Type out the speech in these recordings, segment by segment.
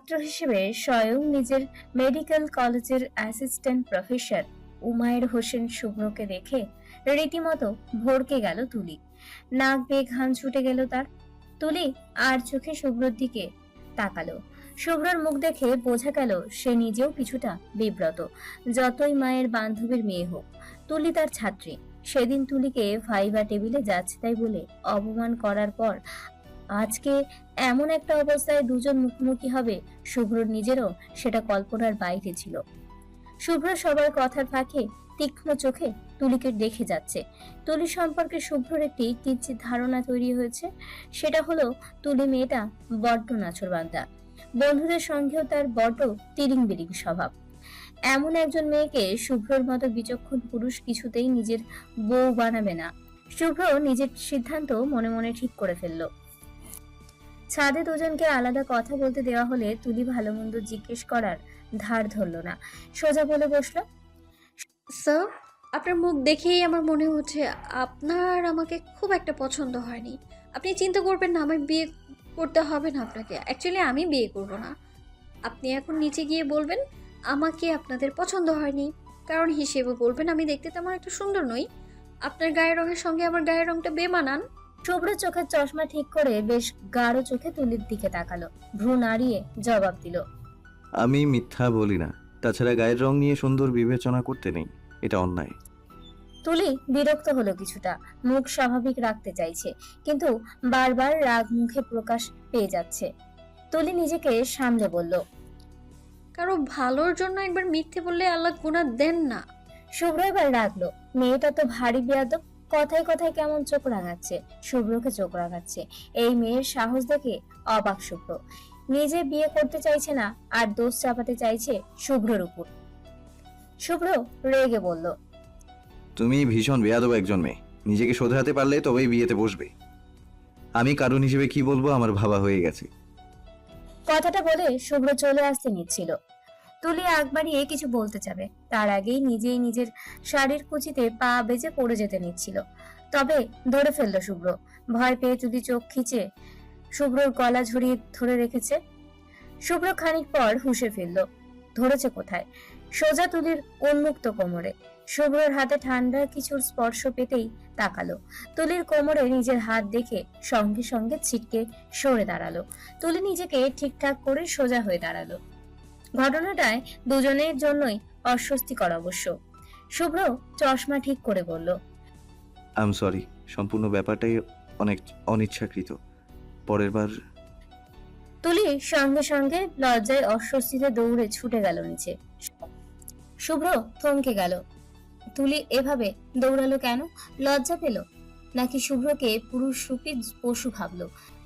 ছাত্র হিসেবে স্বয়ং নিজের মেডিকেল কলেজের অ্যাসিস্ট্যান্ট প্রফেসর উমায়ের হোসেন শুভ্রকে দেখে রীতিমতো ভড়কে গেল তুলি। নাক বেয়ে ঘাম ছুটে গেল তার। তুলি আর চোখে শুভ্রর দিকে তাকালো। শুভ্রর মুখ দেখে বোঝা গেল সে নিজেও কিছুটা বিব্রত। যতই মায়ের বান্ধবীর মেয়ে হোক, তুলি তার ছাত্রী। সেদিন তুলিকে ভাইবা টেবিলে যাচ্ছে তাই বলে অপমান করার পর আজকে এমন একটা অবস্থায় দুজন মুখোমুখি হবে, শুভ্রর নিজেরও সেটা কল্পনার বাইরে ছিল। শুভ্র সবার কথার ফাঁকে তীক্ষ্ণ চোখে তুলিকে দেখে যাচ্ছে। তুলি সম্পর্কে শুভ্রর একটি কিঞ্চিত ধারণা তৈরি হয়েছে। সেটা হলো তুলি মেয়েটা বড্ড নাছোড়বান্দা। বন্ধুদের সঙ্গেও তার বড্ড তিরিং বিরিং স্বভাব। এমন একজন মেয়েকে শুভ্রর মতো বিচক্ষণ পুরুষ কিছুতেই নিজের বউ বানাবে না। শুভ্র নিজের সিদ্ধান্ত মনে মনে ঠিক করে ফেলল। ছাদে দুজনকে আলাদা কথা বলতে দেওয়া হলে তুলি ভালো মন্দ জিজ্ঞেস করার ধার ধরল না, সোজা বলে বসলো। স্যার, আপনার মুখ দেখেই আমার মনে হচ্ছে আপনার আমাকে খুব একটা পছন্দ হয়নি। আপনি চিন্তা করবেন না, আমার বিয়ে করতে হবে না আপনাকে। অ্যাকচুয়ালি আমি বিয়ে করব না। আপনি এখন নিচে গিয়ে বলবেন আমাকে আপনাদের পছন্দ হয়নি, কারণ হিসেবে বলবেন আমি দেখতে তেমন একটা সুন্দর নই, আপনার গায়ের রঙের সঙ্গে আমার গায়ের রঙটা বেমানান। শুভ্র চোখের চশমা ঠিক করে বেশ গাঢ় চোখে তুলির দিকে তাকালো, ভ্রু নাড়িয়ে জবাব দিল। আমি মিথ্যা বলি না। তাছাড়া গায়ের রং নিয়ে সুন্দর বিবেচনা করতে নেই, এটা অন্যায়। তুলি বিরক্ত হলো কিছুটা, মুখ স্বাভাবিক রাখতে চাইছে কিন্তু বারবার রাগ মুখে প্রকাশ পেয়ে যাচ্ছে। তুলি নিজেকে সামলে বলল, কারো ভালোর জন্য একবার মিথ্যে বললে আল্লাহ গুনাহ দেন না। শুভ্র এবার রাগলো। মেয়েটা তো ভারী বেয়াদব, কথায় কথায় কেমন চোখ রাঙাচ্ছে, শুভ্রকে চোখ রাঙাচ্ছে। এই মেয়ের সাহস দেখে অবাক শুভ্র। নিজে বিয়ে করতে চাইছে না আর দোষ চাপাতে চাইছে শুভ্রর উপর। শুভ্র রেগে বলল, তুমি ভীষণ বেয়াদব একজন মেয়ে। নিজেকে শোধরাতে পারলে তবেই বিয়েতে বসবে। আমি কারণ হিসেবে কি বলবো আমার ভাবা হয়ে গেছে। কথাটা বলে শুভ্র চলে আসতে নিচ্ছিল। তুলি আগ বাড়িয়ে কিছু বলতে যাবে, তার আগেই নিজেই নিজের শাড়ির কুচিতে পা বেজে পড়ে যেতে নিচ্ছিল। তবে ধরে ফেললো শুভ্র। ভয় পেয়ে তুলি চোখ খিচে শুভ্রর গলা ঝরিয়ে ধরে রেখেছে। শুভ্র খানিক পর হুঁশে ফিরল। ধরেছে কোথায়? সোজা তুলির উন্মুক্ত কোমরে। শুভ্রর হাতে ঠান্ডা কিছুর স্পর্শ পেতেই তাকালো। তুলির কোমরে নিজের হাত দেখে সঙ্গে সঙ্গে ছিটকে সরে দাঁড়ালো। তুলি নিজেকে ঠিকঠাক করে সোজা হয়ে দাঁড়ালো। ঘটনাটায় দুজনের জন্যই অস্বস্তিকর অবশ্য। শুভ্র চশমা ঠিক করে বলল, আম সরি, সম্পূর্ণ ব্যাপারটাই অনেক অনিচ্ছাকৃত। পরের বার। তুলি সঙ্গে সঙ্গে লজ্জায় অস্বস্তিতে দৌড়ে ছুটে গেল নিচে। শুভ্র থমকে গেল। তুলি এভাবে দৌড়ালো কেন? লজ্জা পেল নাকি শুভ্রকে পুরুষ রূপী পশু ভাবলো?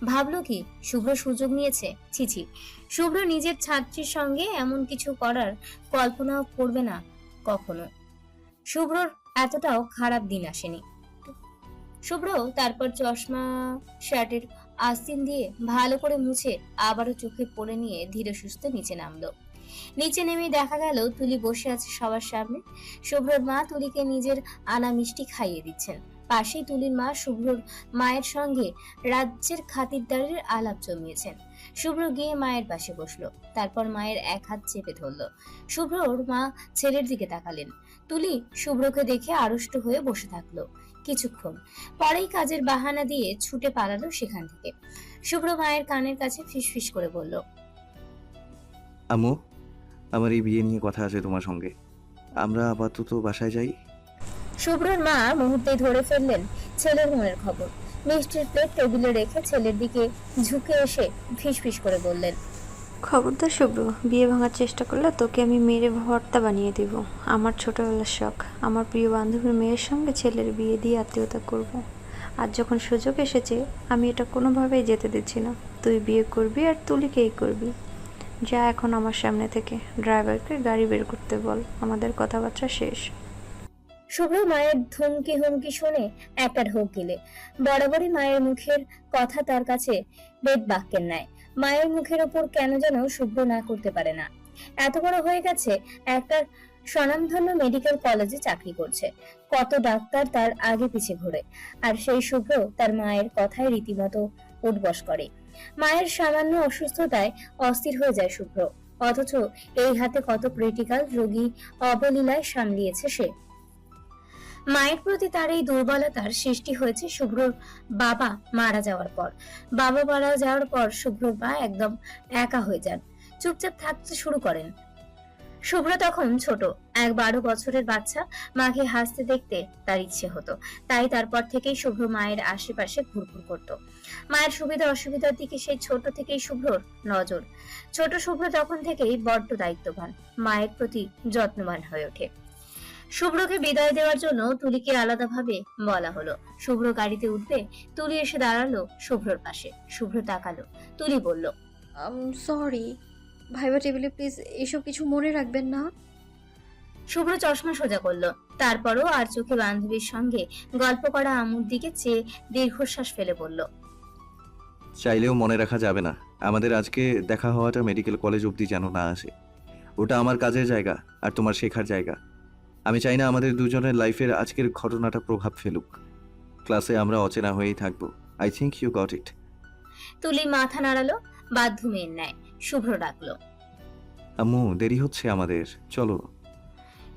ভাবলো কি শুভ্র সুযোগ নিয়েছে? ছিছি, শুভ্র নিজের ছাত্রীর সঙ্গে এমন কিছু করার কল্পনাও করবে না কখনো। শুভ্রর এতটাও খারাপ দিন আসেনি। শুভ্র তারপর চশমা শার্টের আস্তিন দিয়ে ভালো করে মুছে আবারও চোখে পড়ে নিয়ে ধীরে সুস্থে নিচে নামলো। নিচে নেমে দেখা গেল তুলি বসে আছে সবার সামনে। শুভ্রর মা তুলিকে নিজের আনা মিষ্টি খাইয়ে দিচ্ছেন। পাশেই তুলির মা শুভ্রর মায়ের সঙ্গে রাজ্যের খাতিরদারের আলাপ জমিয়েছেন। শুভ্র গিয়ে মায়ের পাশে বসলো, তারপর মায়ের এক হাত চেপে ধরলো। শুভ্রর মা ছেলের দিকে তাকালেন। তুলি শুভ্রকে দেখে আড়ষ্ট হয়ে বসে থাকলো কিছুক্ষণ, পরেই কাজের বাহানা দিয়ে ছুটে পালালো সেখান থেকে। শুভ্র মায়ের কানের কাছে ফিসফিস করে বলল, আম্মু, আমার এই বিয়ে নিয়ে কথা আছে তোমার সঙ্গে। আমরা আপাতত বাসায় যাই। শুভ্রর মা মুহূর্তেই ধরে ফেললেন ছেলের মনের খবর। মিষ্টির প্লেট টেবিলে রেখে ছেলের দিকে ঝুঁকে এসে ফিসফিস করে বললেন, খবরদার শুভ্র, বিয়ে ভাঙার চেষ্টা করলে তোকে আমি মেরে ভর্তা বানিয়ে দিব। আমার ছোটবেলার শখ, আমার প্রিয় বান্ধবীর মেয়ের সঙ্গে ছেলের বিয়ে দিয়ে আত্মীয়তা করব। আর যখন সুযোগ এসেছে আমি এটা কোনোভাবেই যেতে দিচ্ছি না। তুই বিয়ে করবি আর তুলিকেই করবি। যা এখন আমার সামনে থেকে, ড্রাইভারকে গাড়ি বের করতে বল, আমাদের কথাবার্তা শেষ। শুভ্র মায়ের ধমকি হুমকি শুনে একটা ঢোক গিলে। বরাবরই মায়ের মুখের কথা তার কাছে বেদ বাক্যের ন্যায়। মায়ের মুখের ওপর কেন যেন শুভ্র না করতে পারে না। এত বড় হয়ে গেছে, একটা স্বনামধন্য মেডিকেল কলেজে চাকরি করছে, কত ডাক্তার তার আগে পিছে ঘুরে, আর সেই শুভ্র তার মায়ের কথায় রীতিমতো উঠবস করে। মায়ের সামান্য অসুস্থতায় অস্থির হয়ে যায় শুভ্র, অথচ এই হাতে কত ক্রিটিক্যাল রোগী অবলীলায় সামলিয়েছে সে। মায়ের প্রতি তার এই দুর্বলতার সৃষ্টি হয়েছে শুভ্রর বাবা মারা যাওয়ার পর। বাবা মারা যাওয়ার পর শুভ্রর মা একদম একা হয়ে যান, চুপচাপ থাকতে শুরু করেন। শুভ্র তখন ছোট, 12 বছরের বাচ্চা। মাকে হাসতে দেখতে তার ইচ্ছে হতো, তাই তারপর থেকেই শুভ্র মায়ের আশেপাশে ঘুরঘুর করত। মায়ের সুবিধা অসুবিধার দিকে সেই ছোট থেকেই শুভ্রর নজর। ছোট শুভ্র তখন থেকেই বড্ড দায়িত্ববান, মায়ের প্রতি যত্নবান হয়ে ওঠে। শুভ্রকে বিদায় দেওয়ার জন্য তুলিকে আলাদাভাবে বলা হলো। শুভ্র গাড়িতে উঠবে, তুলি এসে দাঁড়ালো শুভ্রর পাশে। শুভ্র তাকালো, তুলি বলল, সরি ভাইবা টেবিলে প্লিজ এসব কিছু মনে রাখবেন না। শুভ্র চশমা সোজা করলো, তারপরও আর চোখে বান্ধবীর সঙ্গে গল্প করা আমুর দিকে চেয়ে দীর্ঘশ্বাস ফেলে বলল, চাইলেও মনে রাখা যাবে না। আমাদের আজকে দেখা হওয়াটা মেডিকেল কলেজ অবধি যেন না আসে। ওটা আমার কাজের জায়গা আর তোমার শেখার জায়গা। আমি চাই না আমাদের দুজনের লাইফের আজকের ঘটনাটা প্রভাব ফেলুক। ক্লাসে আমরা অচেনা হয়েই থাকবো। I think you got it. তুলি মাথা নাড়ালো বাধ্য মেয়ের ন্যায়। শুভ্র ডাকলো, আম্মু দেরি হচ্ছে আমাদের, চলো।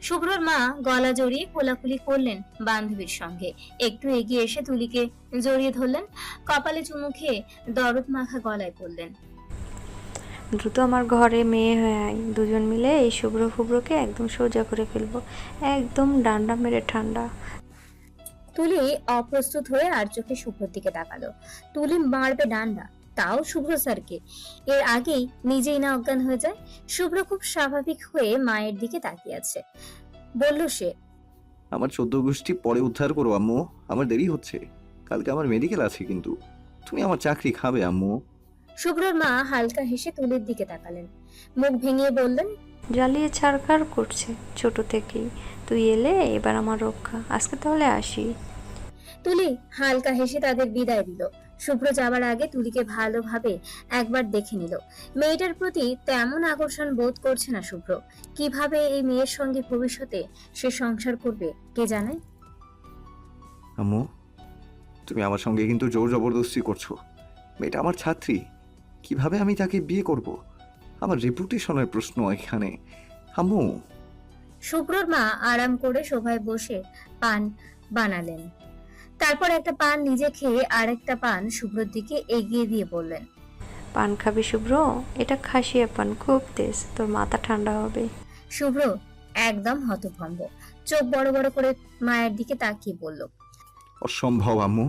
শুভ্রর মা গলা জড়িয়ে কোলাকুলি করলেন বান্ধবীর সঙ্গে। একটু এগিয়ে এসে তুলিকে জড়িয়ে ধরলেন, কপালে চুমু খেয়ে দরদ মাখা গলায় বললেন, দ্রুত আমার ঘরে মেয়ে হয়ে আয়, দুজন মিলে এই শুভ্র ফুব্রকে একদম সোজা করে ফেলবো, একদম ডান্ডা মেরে ঠান্ডা। তুলি অপ্রস্তুত হয়ে আর চোখে শুভ্রর দিকে তাকালো। তুলি মারবে ডান্ডা, তাও শুভ্র স্যারকে। এর আগেই নিজেই না অজ্ঞান হয়ে যায়। শুভ্র খুব স্বাভাবিক হয়ে মায়ের দিকে তাকিয়ে আছে। বলল সে, আমার 14 গোষ্ঠী পরে উদ্ধার করো আম্মু, আমার দেরি হচ্ছে। কালকে আমার মেডিকেল আছে, কিন্তু তুমি আমার চাকরি খাবে আম্মু। শুভ্রর মা হালকা হেসে তুলির দিকে তাকালেন, মুখ ভেঙে বললেন, জ্বালিয়ে ছাড়কার করছে ছোট থেকেই। তুই এলে এবার আমার রক্ষা। আজকে তাহলে আসি। তুলি হালকা হেসে তাদের বিদায় দিল। শুভ্র যাবার আগে তুলিকে ভালোভাবে একবার দেখে নিল। মেয়েটার প্রতি তেমন আকর্ষণ বোধ করছে না শুভ্র। কিভাবে এই মেয়ের সঙ্গে ভবিষ্যতে সে সংসার করবে কে জানে। আম্মু তুমি আমার সঙ্গে কিন্তু জোর জবরদস্তি করছো। মেয়েটা আমার ছাত্রী, কিভাবে আমি তাকে বিয়ে করব? আমার রেপুটেশনের প্রশ্ন এখানে আম্মু। শুভ্রর মা আরাম করে সোফায় বসে পান বানালেন, তারপর একটা পান নিজে খেয়ে আরেকটা পান শুভ্রর দিকে এগিয়ে দিয়ে বললেন, পান খাবি শুভ্র? এটা খাসিয়া পান, খুব তেজ, তোর মাথা ঠান্ডা হবে। শুভ্র একদম হতভম্ব, চোখ বড় বড় করে মায়ের দিকে তাকিয়ে বলল, অসম্ভব আম্মু।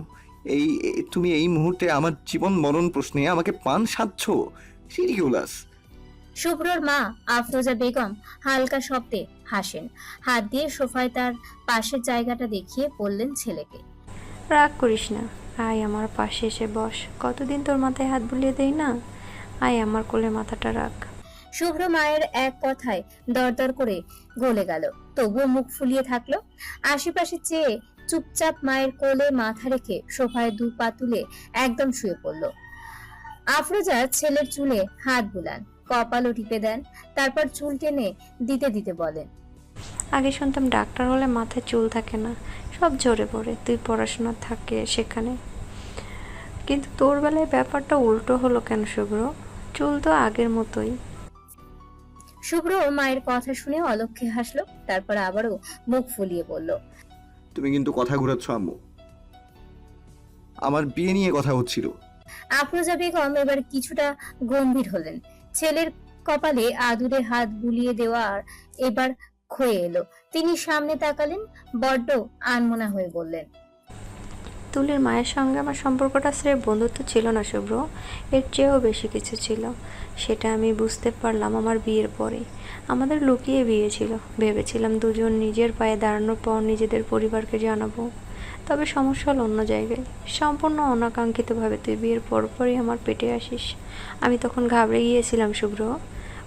তুমি এই মুহূর্তে আমার জীবন মরণ প্রশ্নে আমাকে পান সাধছ? রিডিকুলাস। শুভ্রর মা আফরোজা বেগম হালকা শব্দে হাসেন, হাত দিয়ে সোফায় তার পাশের জায়গাটা দেখিয়ে বললেন ছেলেকে, রাগ করিস না, আয় আমার পাশে এসে বস। কতদিন তোর মাথায় হাত বুলিয়ে দেই না? আয় আমার কোলে মাথাটা রাখ। শুভ্র মায়ের এক কথায় দরদর করে গলে গেল, তবুও মুখ ফুলিয়ে থাকলো। আশেপাশে চেয়ে চুপচাপ মায়ের কোলে মাথা রেখে সোফায় 2 পা তুলে একদম শুয়ে পড়ল। আফরোজা ছেলের চুলে হাত বুলান, কপালও টিপে দেন, তারপর চুল টেনে দিতে দিতে বলেন, আগে শুনতাম ডাক্তার হলে মাথায় চুল থাকে না, সব ঝরে পড়ে। তুই পড়াশোনা থাকে সেখানে, কিন্তু তোর বেলায় ব্যাপারটা উল্টো হলো কেন শুভ্র? চুল তো আগের মতোই। শুভ্র মায়ের কথা শুনে অলক্ষে হাসলো, তারপর আবারও মুখ ফুলিয়ে বলল, তুমি কিন্তু কথা ঘুরাচ্ছ আম্মু। আমার বিয়ে নিয়ে কথা হচ্ছিল। আফরোজা বেগম এবার কিছুটা গম্ভীর হলেন। ছেলের কপালে আদুরে হাত বুলিয়ে দেওয়ার এবার ক্ষয়ে এলো। তিনি সামনে তাকালেন, বড্ড আনমনা হয়ে বললেন, তুলির মায়ের সঙ্গে আমার সম্পর্কটা স্রেফ বন্ধুত্ব ছিল না শুভ্র, এর চেয়েও বেশি কিছু ছিল। সেটা আমি বুঝতে পারলাম আমার বিয়ের পরে। আমাদের লুকিয়ে বিয়ে ছিল, ভেবেছিলাম দুজন নিজের পায়ে দাঁড়ানোর পর নিজেদের পরিবারকে জানাবো। তবে সমস্যা হলো অন্য জায়গায়। সম্পূর্ণ অনাকাঙ্ক্ষিতভাবে তুই বিয়ের পরপরই আমার পেটে আসিস। আমি তখন ঘাবড়ে গিয়েছিলাম শুভ্র।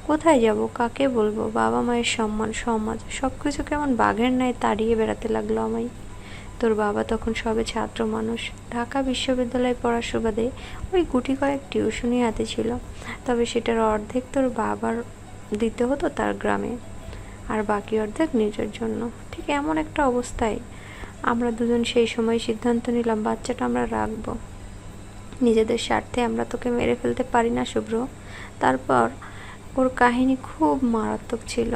কোথায় যাব, কাকে বলবো? বাবা মায়ের সম্মান, সমাজ, সব কিছু কেমন বাঘের ন্যায় তাড়িয়ে বেড়াতে লাগলো আমায়। তোর বাবা তখন সবে ছাত্র মানুষ, ঢাকা বিশ্ববিদ্যালয়ে পড়ার সুবাদে ওই গুটি কয়েক টিউশনি হাতে ছিল। তবে সেটার অর্ধেক তোর বাবার দিতে হতো তার গ্রামে, আর বাকি অর্ধেক নিজের জন্য। ঠিক এমন একটা অবস্থায় আমরা দুজন সেই সময় সিদ্ধান্ত নিলাম বাচ্চাটা আমরা রাখবো। নিজেদের স্বার্থে আমরা তোকে মেরে ফেলতে পারি না শুভ্র। তারপর ওর কাহিনী খুব মারাত্মক ছিল।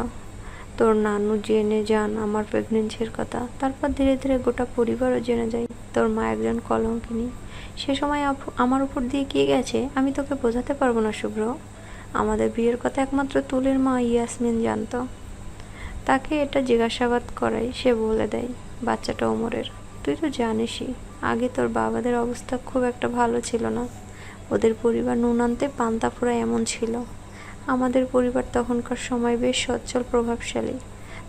তোর নানু জেনে যান আমার প্রেগনেন্সির কথা, তারপর ধীরে ধীরে গোটা পরিবারও জেনে যায় তোর মা একজন কলঙ্কিনী। সে সময় আমার উপর দিয়ে কি গেছে আমি তোকে বোঝাতে পারবো না শুভ্র। আমাদের বিয়ের কথা একমাত্র তুলির মা ইয়াসমিন জানতো। তাকে এটা জিজ্ঞাসাবাদ করাই সে বলে দেয় বাচ্চাটা ওমরের। তুই তো জানিসই আগে তোর বাবাদের অবস্থা খুব একটা ভালো ছিল না। ওদের পরিবার নুন আনতে পান্তা ফোড়া এমন ছিল। আমাদের পরিবার তখনকার সময় বেশ সচ্ছল প্রভাবশালী।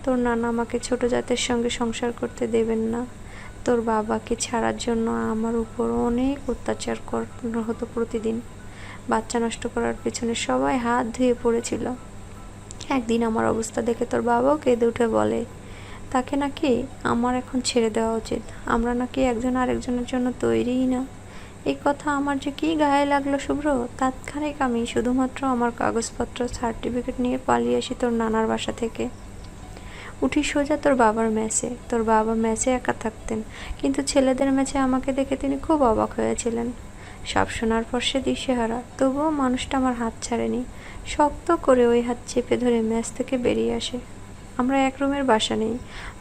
তোর নানা আমাকে ছোট জাতের সঙ্গে সংসার করতে দেবেন না। তোর বাবাকে ছাড়ার জন্য আমার উপর অনেক অত্যাচার করানো হতো প্রতিদিন। বাচ্চা নষ্ট করার পেছনে সবাই হাত ধুয়ে পড়েছিল। একদিন আমার অবস্থা দেখে তোর বাবাও কেঁদে উঠে বলে তাকে নাকি আমার এখন ছেড়ে দেওয়া উচিত। আমরা নাকি একজন আরেকজনের জন্য তৈরিই না। এই কথা আমার যে কি গায়ে লাগলো শুভ্র। তাৎক্ষণিক আমি শুধুমাত্র আমার কাগজপত্র সার্টিফিকেট নিয়ে পালিয়ে আসি তোর নানার বাসা থেকে। উঠি সোজা তোর বাবার মেসে। তোর বাবা মেসে একা থাকতেন, কিন্তু ছেলেদের মেসে আমাকে দেখে তিনি খুব অবাক হয়েছিলেন। সব শোনার পর সে দিশেহারা, তবুও মানুষটা আমার হাত ছাড়েনি। শক্ত করে ওই হাত চেপে ধরে মেস থেকে বেরিয়ে আসে। আমরা এক রুমের বাসা নেই।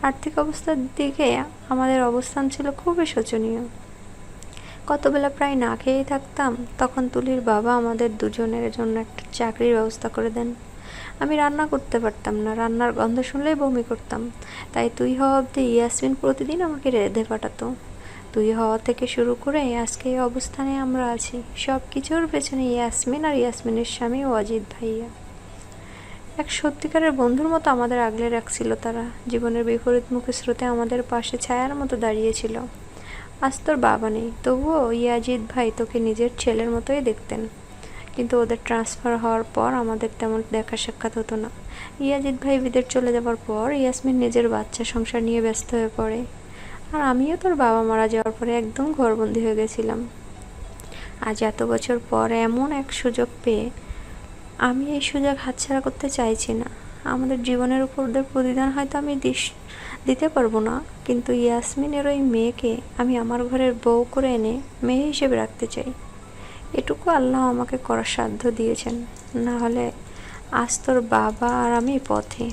আর্থিক অবস্থার দিকে আমাদের অবস্থান ছিল খুবই শোচনীয়। কতবেলা প্রায় না খেয়েই থাকতাম। তখন তুলির বাবা আমাদের দুজনের জন্য একটা চাকরির ব্যবস্থা করে দেন। আমি রান্না করতে পারতাম না, রান্নার গন্ধ শুনলেই বমি করতাম। তাই তুই হওয়া অবধি ইয়াসমিন প্রতিদিন আমাকে রেঁধে পাঠাতো। তুই হওয়া থেকে শুরু করে আজকে এই অবস্থানে আমরা আছি, সব কিছুর পেছনে ইয়াসমিন আর ইয়াসমিনের স্বামী অজিত ভাইয়া। এক সত্যিকারের বন্ধুর মতো আমাদের আগলে রাখছিল তারা। জীবনের বিপরীত মুখে স্রোতে আমাদের পাশে ছায়ার মতো দাঁড়িয়েছিল। আজ তোর বাবা নেই, তবুও ইয়াজিদ ভাই তোকে নিজের ছেলের মতোই দেখতেন। কিন্তু ওদের ট্রান্সফার হওয়ার পর আমাদের তেমন দেখা সাক্ষাৎ হতো না। ইয়াজিদ ভাই বিদেশ চলে যাওয়ার পর ইয়াসমিন নিজের বাচ্চা সংসার নিয়ে ব্যস্ত হয়ে পড়ে। আর আমিও তোর বাবা মারা যাওয়ার পরে একদম ঘরবন্দি হয়ে গেছিলাম। আজ এত বছর পর এমন এক সুযোগ পেয়ে আমি এই সুযোগ হাতছাড়া করতে চাইছি না। আমাদের জীবনের উপর ওদের প্রতিদান হয়তো আমি দিতে পারবো না, কিন্তু ইয়াসমিনের ওই মেয়েকে আমি আমার ঘরের বউ করে এনে মেয়ে হিসেবে রাখতে চাই। এটুকু আল্লাহ আমাকে করার সাধ্য দিয়েছেন, না হলে আজ তোর বাবা আর আমি পথে।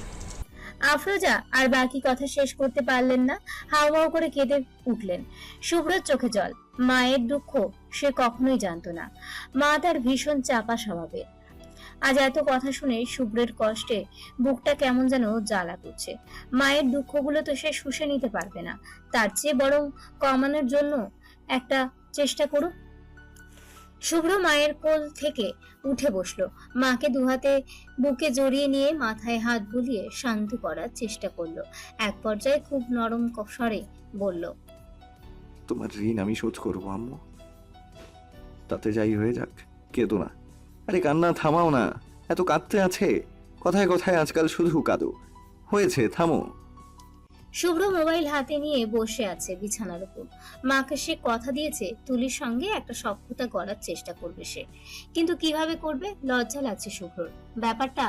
আফরোজা আর বাকি কথা শেষ করতে পারলেন না, হাওয়াও করে কেঁদে উঠলেন। শুভ্রর চোখে জল। মায়ের দুঃখ সে কখনোই জানতো না। মা তার ভীষণ চাপা স্বভাবের। আজ এত কথা শুনে শুভ্রের কষ্টে বুকটা কেমন যেন জ্বালা করছে। মায়ের দুঃখগুলো তো সে শুষে নিতে পারবে না, তার চেয়ে বরং কমানোর জন্য একটা চেষ্টা করুক। শুভ্র মায়ের কোল থেকে উঠে বসলো। মাকে দুহাতে বুকে জড়িয়ে নিয়ে মাথায় হাত বুলিয়ে শান্ত করার চেষ্টা করলো। এক পর্যায়ে খুব নরম স্বরে বলল, তোমার ঋণ আমি শোধ করবো আম্মু, তাতে যাই হয়ে যাক। কেঁদো না। আরে কান্না থামাও না, এত কাঁদতে আছে? কথায় কথায় আজকাল শুধু কাঁদো। হয়েছে, থামো। শুভ্র মোবাইল হাতে নিয়ে বসে আছে বিছানার উপর। মাকে সে কথা দিয়েছে তুলির সঙ্গে একটা সখ্যতা করার চেষ্টা করবে সে, কিন্তু কিভাবে করবে লজ্জা লাগছে শুভ্রর। ব্যাপারটা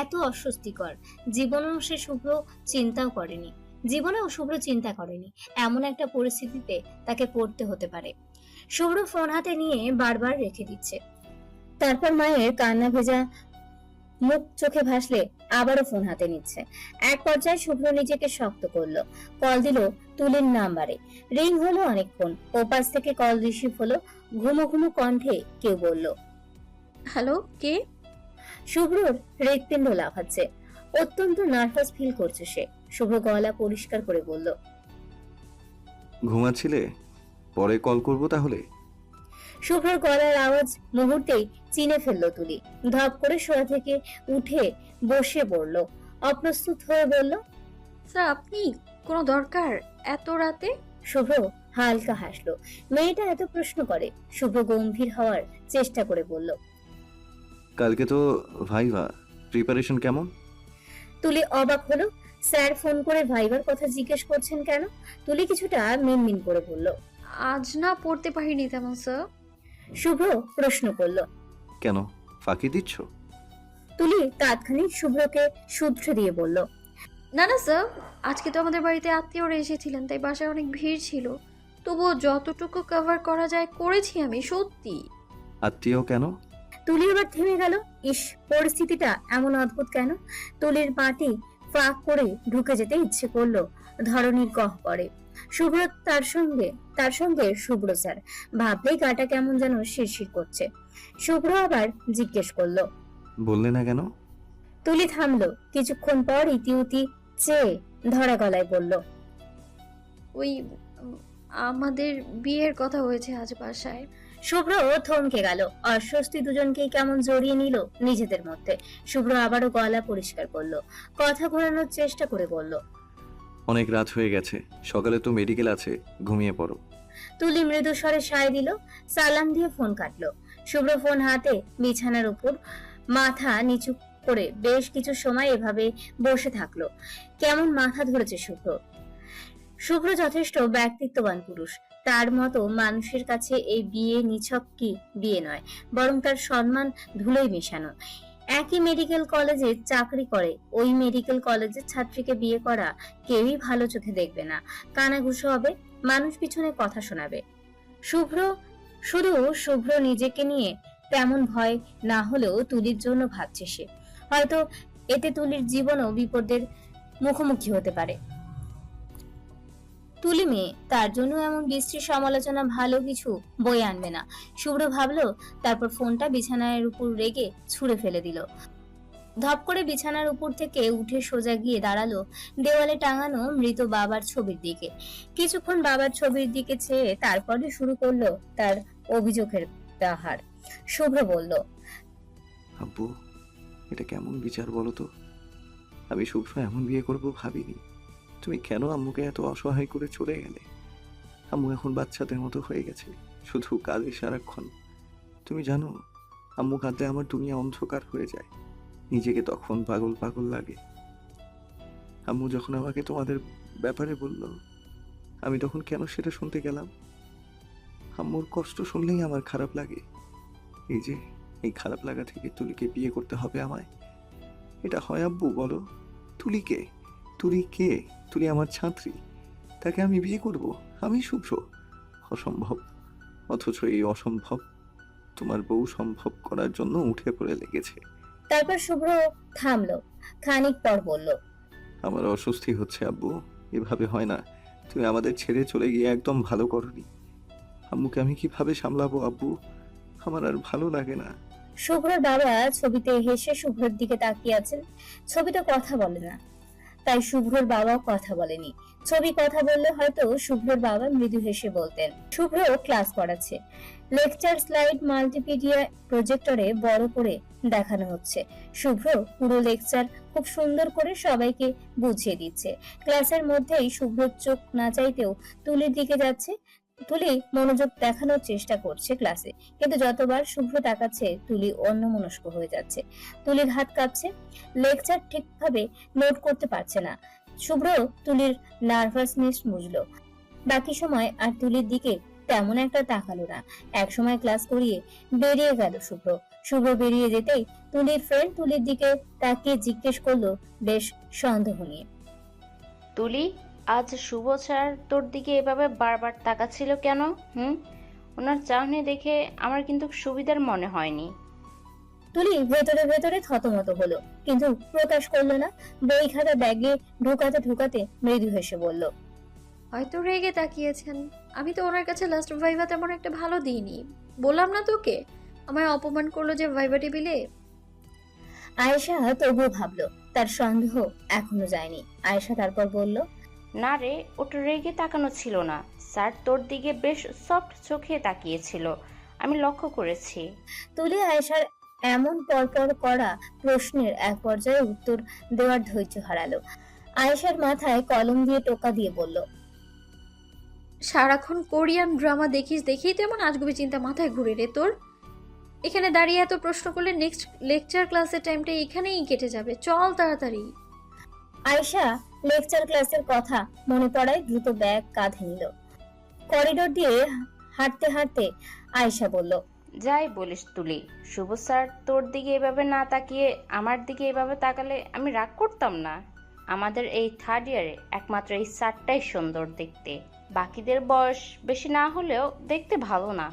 এত অস্বস্তিকর, জীবনেও শুভ্র চিন্তা করেনি এমন একটা পরিস্থিতিতে তাকে পড়তে হতে পারে। শুভ্র ফোন হাতে নিয়ে বারবার রেখে দিচ্ছে। তারপর মায়ের কান্না ভেজা মুখ চোখে ভাসলে আবারও ফোন হাতে নিচ্ছে। এক পর্যায়ে শুভ্র নিজেকে শক্ত করলো। কল দিল তুলির নাম্বারে। রিং হলো অনেকক্ষণ। ওপাশ থেকে কল রিসিভ হলো। ঘুমো ঘুমো কণ্ঠে কেউ বলল, হ্যালো, কে? শুভ্রর হৃৎপিণ্ড লাফাচ্ছে। অত্যন্ত নার্ভাস ফিল করছে সে। শুভ্র গলা পরিষ্কার করে বলল, ঘুমাচ্ছিলে? পরে কল করবো তাহলে। শুভ্রর গলার আওয়াজ মুহূর্তেই চিনে ফেললো তুলি। ধপ করে শোয়া থেকে উঠে বসে পড়লো। অপ্রস্তুত হয়ে বলল, স্যার, আপনি? কোনো দরকার এত রাতে? শুভ্র হালকা হাসলো। মেয়েটা এত প্রশ্ন করে। শুভ্র গম্ভীর হওয়ার চেষ্টা করে বলল, কালকে তো ভাইভা, প্রিপারেশন কেমন? তুলি অবাক হলো। স্যার ফোন করে ভাইবার কথা জিজ্ঞেস করছেন কেন? তুলি কিছুটা মিনমিন করে বলল, আজ না পড়তে পারিনি তেমন স্যার। শুভ্র প্রশ্ন করলো, কেন, ফাঁকি দিচ্ছ? তুলি তাৎক্ষণিক শুভ্রকে শুধরে দিয়ে বলল, না না স্যার, আজকে তো আমাদের বাড়িতে আত্মীয়রা এসেছিলেন, তাই বাসায় অনেক ভিড় ছিল, তবুও যতটুকু কভার করা যায় করেছি আমি, সত্যি। আত্মীয় কেন? তুলি এবার থেমে গেল। ইস, পরিস্থিতিটা এমন অদ্ভুত কেন? তুলির মাটি ফাঁক করে ঢুকে যেতে ইচ্ছে করলো ধরনীর গহ্বরে। শুভ্র তার সঙ্গে শুভ্র স্যার ভাবলেই গাটা কেমন যেন শিরশির করছে। শুভ্র আবার জিজ্ঞেস করলো, বললে না কেন? তুলি থামলো। কিছুক্ষণ পর ইতিউতি চেয়ে ধরা গলায় বলল, ওই আমাদের বিয়ের কথা হয়েছে আজ বাসায়। শুভ্র থমকে গেল। অস্বস্তি দুজনকেই কেমন জড়িয়ে নিল নিজেদের মধ্যে। শুভ্র আবারও গলা পরিষ্কার করলো, কথা ঘোরানোর চেষ্টা করে বলল, অনেক রাত হয়ে গেছে, সকালে তো মেডিকেল আছে, ঘুমিয়ে পড়ো। তুলি মৃদু স্বরে সায় দিল। সালাম দিয়ে ফোন কাটলো। শুভ্র ফোন হাতে বিছানার উপর মাথা নিচু করে বেশ কিছু সময় এভাবে বসে থাকলো। কেমন মাথা ধরেছে শুভ্র যথেষ্ট ব্যক্তিত্ববান পুরুষ। তার মতো মানুষের কাছে এই বিয়ে নিছক কি বিয়ে নয়, বরং তার সম্মান ধুলোয় মেশানো। একই মেডিকেল কলেজে চাকরি করে ওই মেডিকেল কলেজের ছাত্রীকে বিয়ে করা কেউই ভালো চোখে দেখবে না, কানাঘুষো হবে, মানুষ পিছনে কথা শোনাবে। শুভ্র নিজেকে নিয়ে তেমন ভয় না হলেও তুলির জন্য ভাবছে সে। হয়তো এতে তুলির জীবনও বিপদের মুখোমুখি হতে পারে। তুলি মেয়ে, তার জন্য এমন বিশ্রী সমালোচনা ভালো কিছু বয়ে আনবে না। শুভ্র ভাবলো, তারপর ফোনটা বিছানার উপর রেখে ছুঁড়ে ফেলে দিল। ধপ করে বিছানার উপর থেকে উঠে সোজা গিয়ে দাঁড়ালো দেওয়ালে টাঙানো মৃত বাবার ছবির দিকে। কিছুক্ষণ বাবার ছবির দিকে চেয়ে তারপরে শুরু করলো তার অভিযোগের পাহাড়। শুভ্র বলল, আব্বু, এটা কেমন বিচার বলো তো? আমি শুভ্র এমন বিয়ে করবো ভাবিনি। তুমি কেন আম্মুকে এত অসহায় করে চলে গেলে? আম্মু এখন বাচ্চাদের মতো হয়ে গেছে, শুধু কাঁদে সারাক্ষণ। তুমি জানো, আম্মু কাঁদলে আমার দুনিয়া অন্ধকার হয়ে যায়, নিজেকে তখন পাগল পাগল লাগে। আম্মু যখন আমাকে তোমাদের ব্যাপারে বলল, আমি তখন কেন সেটা শুনতে গেলাম? আম্মুর কষ্ট শুনলেই আমার খারাপ লাগে। এই খারাপ লাগা থেকে তুলিকে বিয়ে করতে হবে আমায়। এটা হয় আব্বু, বলো? তুলি কে? তুলি আমার ছাত্রী, তাকে আমি বিয়ে করব? আমি শুভ্র? অসম্ভব। অথচ এই অসম্ভব তোমার বউ সম্ভব করার জন্য উঠে পড়ে লেগেছে। তারপর শুভ্র থামলো। খানিক পর বলল, আমার অস্বস্তি হচ্ছে আব্বু, এভাবে হয় না। তুমি আমাদের ছেড়ে চলে গিয়ে একদম ভালো করনি। আম্মুকে আমি কিভাবে সামলাবো আব্বু? আমার আর ভালো লাগে না। শুভ্রর বাবা ছবিতে হেসে শুভ্রর দিকে তাকিয়ে আছেন। ছবিতে কথা বলে না, তাই শুভ্রর বাবাও কথা বলেনি। ছবি কথা বললে হয়তো শুভ্রর বাবা মৃদু হেসে বলতেন। শুভ্র ক্লাস করাচ্ছে। লেকচার স্লাইড মাল্টিমিডিয়া প্রজেক্টরে বড় করে দেখানো হচ্ছে। শুভ্র পুরো লেকচার খুব সুন্দর করে সবাইকে বুঝিয়ে দিচ্ছে। ক্লাসের মধ্যেই শুভ্রর চোখ না চাইতেও তুলির দিকে যাচ্ছে। তুলি মনোযোগ দেখানোর চেষ্টা করছে ক্লাসে, কিন্তু যতবার শুভ্র তাকাচ্ছে তুলি অন্যমনস্ক হয়ে যাচ্ছে। তুলির হাত কাঁপছে, লেকচার ঠিকভাবে নোট করতে পারছে না। শুভ্র তুলির নার্ভাসনেস বুঝলো। বাকি সময় আর তুলির দিকে তেমন একটা তাকালো না। এক সময় ক্লাস করিয়ে বেরিয়ে গেল শুভ্র বেরিয়ে যেতেই তুলির ফ্রেন্ড তুলির দিকে তাকিয়ে জিজ্ঞেস করলো বেশ সন্দেহ নিয়ে, তুলি, আজ শুভ স্যার তোর দিকে এভাবে বারবার তাকাচ্ছিল কেন? ওনার চাহনি দেখে আমার কিন্তু সুবিধার মনে হয়নি। তুলি ভেতরে ভেতরে থতমত হলো, কিন্তু প্রকাশ করলো না। বই খাতা ব্যাগে ঢুকাতে মৃদু হেসে বলল, হয়তো রেগে তাকিয়েছেন। আমি তো ওনার কাছে লাস্ট ভাইভা তেমন একটা ভালো দিইনি, বললাম না তোকে? আমায় অপমান করলো যে ভাইভা টেবিলে। আয়েশা তবুও ভাবলো তার সন্দেহ এখনো যায়নি। আয়েশা তারপর বলল, না রে, ওটা রেগে তাকানো ছিল না। স্যার তোর দিকে বেশ সফট চোখে তাকিয়েছিল, আমি লক্ষ্য করেছি। তুলি আয়েশার এমন পরপর করা প্রশ্নের এক পর্যায়ে উত্তর দেওয়ার ধৈর্য হারালো। আয়েশার মাথায় কলম দিয়ে টোকা দিয়ে বলল, সারাক্ষণ কোরিয়ান ড্রামা দেখিস দেখেই তো এমন আজগুবি চিন্তা মাথায় ঘুরে রে তোর। এখানে দাঁড়িয়ে এত প্রশ্ন করলে নেক্সট লেকচার ক্লাসের টাইমটা এখানেই কেটে যাবে, চল তাড়াতাড়ি। আয়েশা লেকচার ক্লাসের কথা মনে পড়ায় দ্রুত ব্যাগ কাঁধে নিল। করিডোর দিয়ে হাঁটতে হাঁটতে আয়েশা বলল, যাই বলিস তুলি, শুভ স্যার তোর দিকে এভাবে না তাকিয়ে আমার দিকে এভাবে তাকালে আমি রাগ করতাম না। আমাদের এই থার্ড ইয়ারে একমাত্র এই স্যারটাই সুন্দর দেখতে। বাকিদের বয়স বেশি না হলেও দেখতে ভালো না।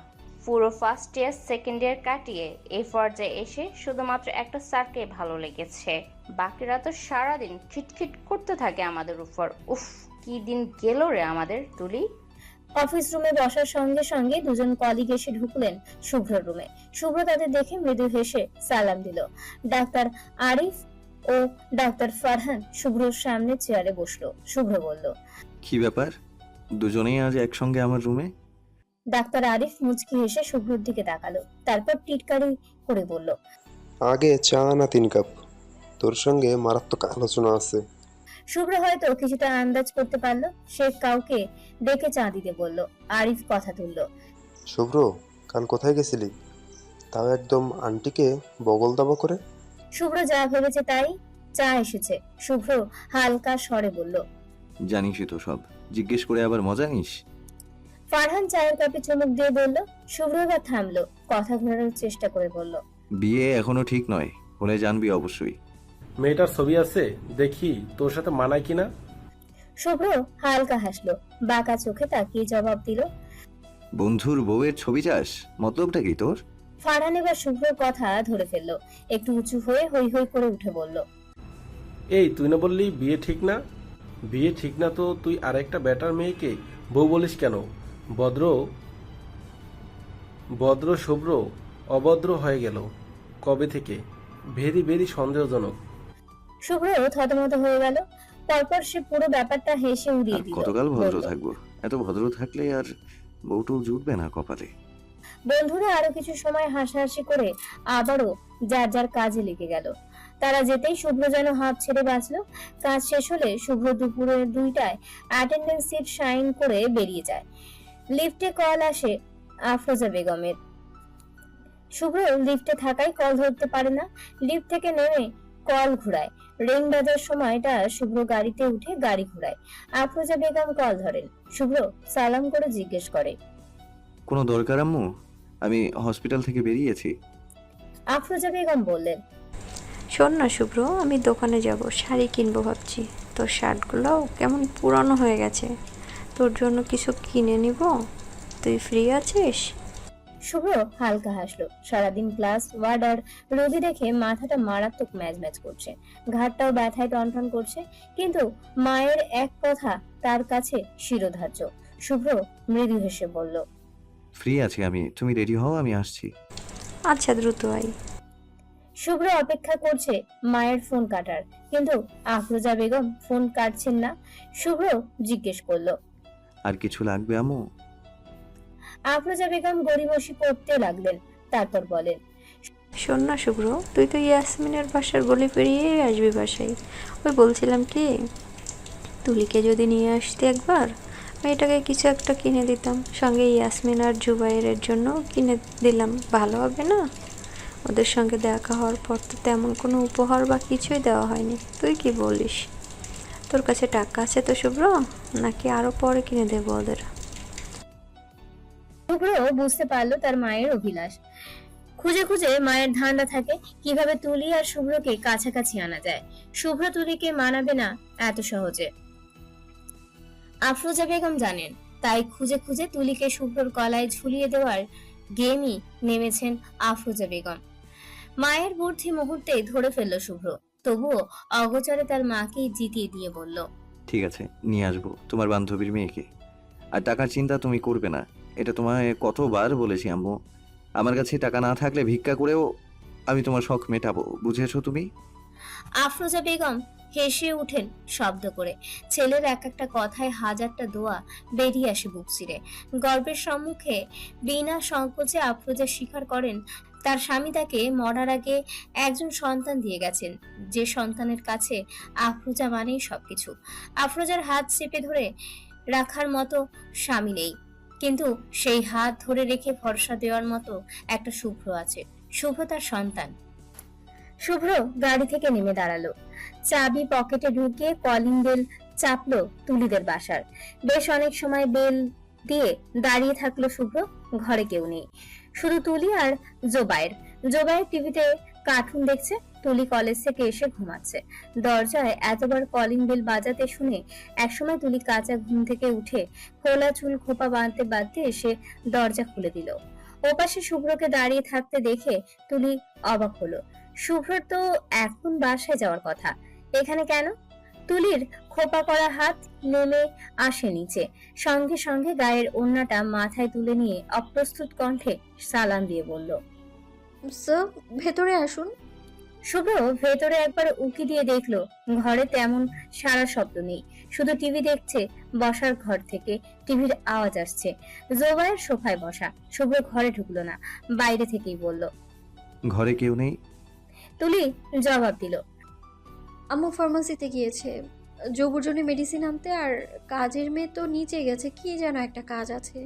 পুরো ফার্স্ট ইয়ার সেকেন্ড ইয়ার কাটিয়ে এই পর্যায়ে এসে শুধুমাত্র একটা স্যারকে ভালো লেগেছে, বাকিরা তো সারাদিন খিটখিট করতে থাকে আমাদের উপর। উফ, কি দিন গেল রে আমাদের তুলি। অফিস রুমে বসার সঙ্গে সঙ্গে দুজন কলিগ এসে ঢুকলেন শুভ্র রুমে। শুভ্র তাদের দেখে মৃদু হেসে সালাম দিল। ডাক্তার আরিফ ও ডাক্তার ফারহান শুভ্রর সামনে চেয়ারে বসলো। শুভ্র বলল, কি ব্যাপার, দুজনেই আজ একসঙ্গে আমার রুমে? ডাক্তার আরিফ মুচকি হেসে শুভ্রর দিকে তাকালো, তারপর টিটকারি করে বলল, আগে চা না 3 কাপ, তোর সঙ্গে মারাত্মক আলোচনা আছে। শুভ্র হয়তো কিছুটা আন্দাজ করতে পারলো, সে কাউকে ডেকে চা দিতে বলল। আরিফ কথা তুলল, শুভ্র, কাল কোথায় গেছিলি? তাও একদম আন্টিকে বগল দাবা করে। শুভ্র যা ভেবেছে তাই, চা এসেছে। শুভ্র হালকা স্বরে বলল, জানিসই তো সব, জিজ্ঞেস করে আবার মজা নিস। ফারহান চায়ের কাপে চুমুক দিয়ে বলল। শুভ্র এবার থামলো, কথা ঘোরানোর চেষ্টা করে বলল, বিয়ে এখনো ঠিক নয়, হলে জানবি অবশ্যই। মেয়েটার ছবি আছে, দেখি তোর সাথে মানায় কিনা। শুভ্র হালকা হাসলো, বাঁকা চোখে তাকিয়ে জবাব দিল। বন্ধুর বউয়ের ছবি চাস, মতলবটা কি তোর? ফারহান এবার শুভ্রর কথা ধরে ফেললো, একটু উঁচু হয়ে হৈ হৈ করে উঠে বলল, এই তুই না বললি বিয়ে ঠিক না? বিয়ে ঠিক না তো তুই আরেকটা বেটার মেয়েকে বউ বলিস কেন? ভদ্র ভদ্র শুভ্র অভদ্র হয়ে গেল কবে থেকে? ভেরি ভেরি সন্দেহজনক। শুভ্র থতমত হয়ে গেল, তারপর সে পুরো ব্যাপারটা হেসে উড়িয়ে আর দিল। কতকাল ভদ্র বলল, থাকবো? এত ভদ্র থাকলে আর বউটু জুটবে না কপালে। বন্ধুরা আরো কিছু সময় হাসাহাসি করে আবারও যার যার কাজে লেগে গেল। তারা যেতেই শুভ্র যেন হাত ছেড়ে বাঁচলো। কাজ শেষ হলে শুভ্র দুপুরে 2টায় অ্যাটেন্ডেন্স সিট সাইন করে বেরিয়ে যায়। লিফটে কল আসে আফরোজা বেগমের। শুভ্র লিফটে থাকায় কল ধরতে পারে না, লিফট থেকে নেমে কল ঘুরায়। রিং বাজার সময়টা শুভ্র গাড়িতে উঠে গাড়ি ঘুরায়। আফরোজা বেগম কল ধরেন। শুভ্র সালাম করে জিজ্ঞেস করে, কোনো দরকার আম্মু? আমি হসপিটাল থেকে বেরিয়েছি। আফরোজা বেগম বললেন, শোন না শুভ্র, আমি দোকানে যাব, শাড়ি কিনবো ভাবছি। তোর শার্টগুলো কেমন পুরানো হয়ে গেছে, তোর জন্য কিছু কিনে নিব, তুই ফ্রি আছিস? শুভ্র হালকা হাসলো। সারাদিন ক্লাস ওয়ার্ড আর রোগী দেখে মাথাটা মারাত্মক ম্যাজ ম্যাজ করছে, ঘাড়টাও ব্যথায় টনটন করছে, কিন্তু মায়ের এক কথা তার কাছে শিরোধার্য। শুভ্র মৃদু হেসে বলল, ফ্রি আছি আমি, তুমি রেডি হও, আমি আসছি। আচ্ছা, দ্রুত আয়। শুভ্র অপেক্ষা করছে মায়ের ফোন কাটার, কিন্তু আফরোজা বেগম ফোন কাটছেন না। শুভ্র জিজ্ঞেস করলো, আর কিছু লাগবে আম্মু? আফরোজা বেগম গড়িমসি করতে লাগলেন, তারপর বলেন, শোন না শুভ্র, তুই তো ইয়াসমিনের বাসার গলি পেরিয়েই আসবি বাসায়। ওই বলছিলাম কি, তুলিকে যদি নিয়ে আসতে একবার, মেয়েটাকে কিছু একটা কিনে দিতাম, সঙ্গে ইয়াসমিন আর জুবাইরের জন্য কিনে দিলাম, ভালো হবে না? ওদের সঙ্গে দেখা হওয়ার পর তো তেমন কোনো উপহার বা কিছুই দেওয়া হয়নি। তুই কি বলিস? তোর কাছে টাকা আছে তো শুভ্র, নাকি আরো পরে কিনে দেবো ওদের? শুভ্র বুঝতে পারলো তার মায়ের অভিলাষ। খুঁজে খুঁজে মায়ের ধান্দা থাকে কিভাবে তুলি আর শুভ্রকে কাছাকাছি আনা যায়। শুভ্র তুলিকে মানাবে না এত সহজে, আফরোজা বেগম জানেন। তাই খুঁজে খুঁজে তুলিকে শুভ্রর গলায় ঝুলিয়ে দেওয়ার গেমই নেমেছেন আফরোজা বেগম। মায়ের বুদ্ধি মুহূর্তে ধরে ফেললো শুভ্র, তবুও অগোচরে তার মাকেই জিতিয়ে দিয়ে বলল, ঠিক আছে, নিয়ে আসবো তোমার বান্ধবীর মেয়েকে। আর টাকার চিন্তা তুমি করবে না, এটা তোমায় কতবার বলেছি আম্মু। আমার কাছে টাকা না থাকলে ভিক্ষা করেও আমি তোমার শখ মেটাবো, বুঝেছো তুমি? আফরোজা বেগম হেসে উঠেন শব্দ করে। ছেলের এক একটা কথায় হাজারটা দোয়া বেরিয়ে আসে বুক চিরে। গর্বের সম্মুখে বিনা সংকোচে আফরোজা স্বীকার করেন তার স্বামী তাকে মরার আগে একজন সন্তান দিয়ে গেছেন, যে সন্তানের কাছে আফরোজা মানেই সবকিছু। আফরোজার হাত চেপে ধরে রাখার মতো স্বামী নেই, কিন্তু সেই হাত ধরে রেখে ভরসা দেওয়ার মতো একটা শুভ্র আছে। শুভ্র তার সন্তান। শুভ্র গাড়ি থেকে নেমে দাঁড়ালো, চাবি পকেটে ঢুকিয়ে কলিং বেল চাপলো তুলিদের বাসার। বেশ অনেক সময় বেল দিয়ে দাঁড়িয়ে থাকলো শুভ্র। ঘরে কেউ নেই, শুধু তুলি আর জোবাইর। জোবাইর টিভিতে কার্টুন দেখছে। তুলি কলেজ থেকে এসে ঘুমাচ্ছে। দরজায় এতবার কলিং বেল বাজাতে শুনে একসময় তুলি কাঁচা ঘুম থেকে উঠে খোলা চুল খোপা বাঁধতে বাঁধতে এসে দরজা খুলে দিল। ওপাশে শুভ্রকে দাঁড়িয়ে থাকতে দেখে তুলি অবাক হলো। শুভ্রর তো এখন বাসায় যাওয়ার কথা, এখানে কেন? তুলির খোপা করা হাত নেমে আসে নিচে, সঙ্গে সঙ্গে গায়ের ওড়নাটা মাথায় তুলে নিয়ে অপ্রস্তুত কণ্ঠে সালাম দিয়ে বলল, স্যার ভেতরে আসুন। শুভ্র ভেতরে একবার উকি দিয়ে দেখলো ঘরে তেমন সারা শব্দ নেই, শুধু টিভি দেখছে। বসার ঘর থেকে টিভির আওয়াজ আসছে। জোবায়ের সোফায় বসা। শুভ্র ঘরে ঢুকলো না, বাইরে থেকেই বলল। ঘরে কেউ নেই? তুলি জবাব দিল, আম্মু ফার্মাসিতে গিয়েছে জবুর জন্য মেডিসিন আনতে, আর কাজের মেয়ে তো নিচে গেছে, কি যেন একটা কাজ আছে।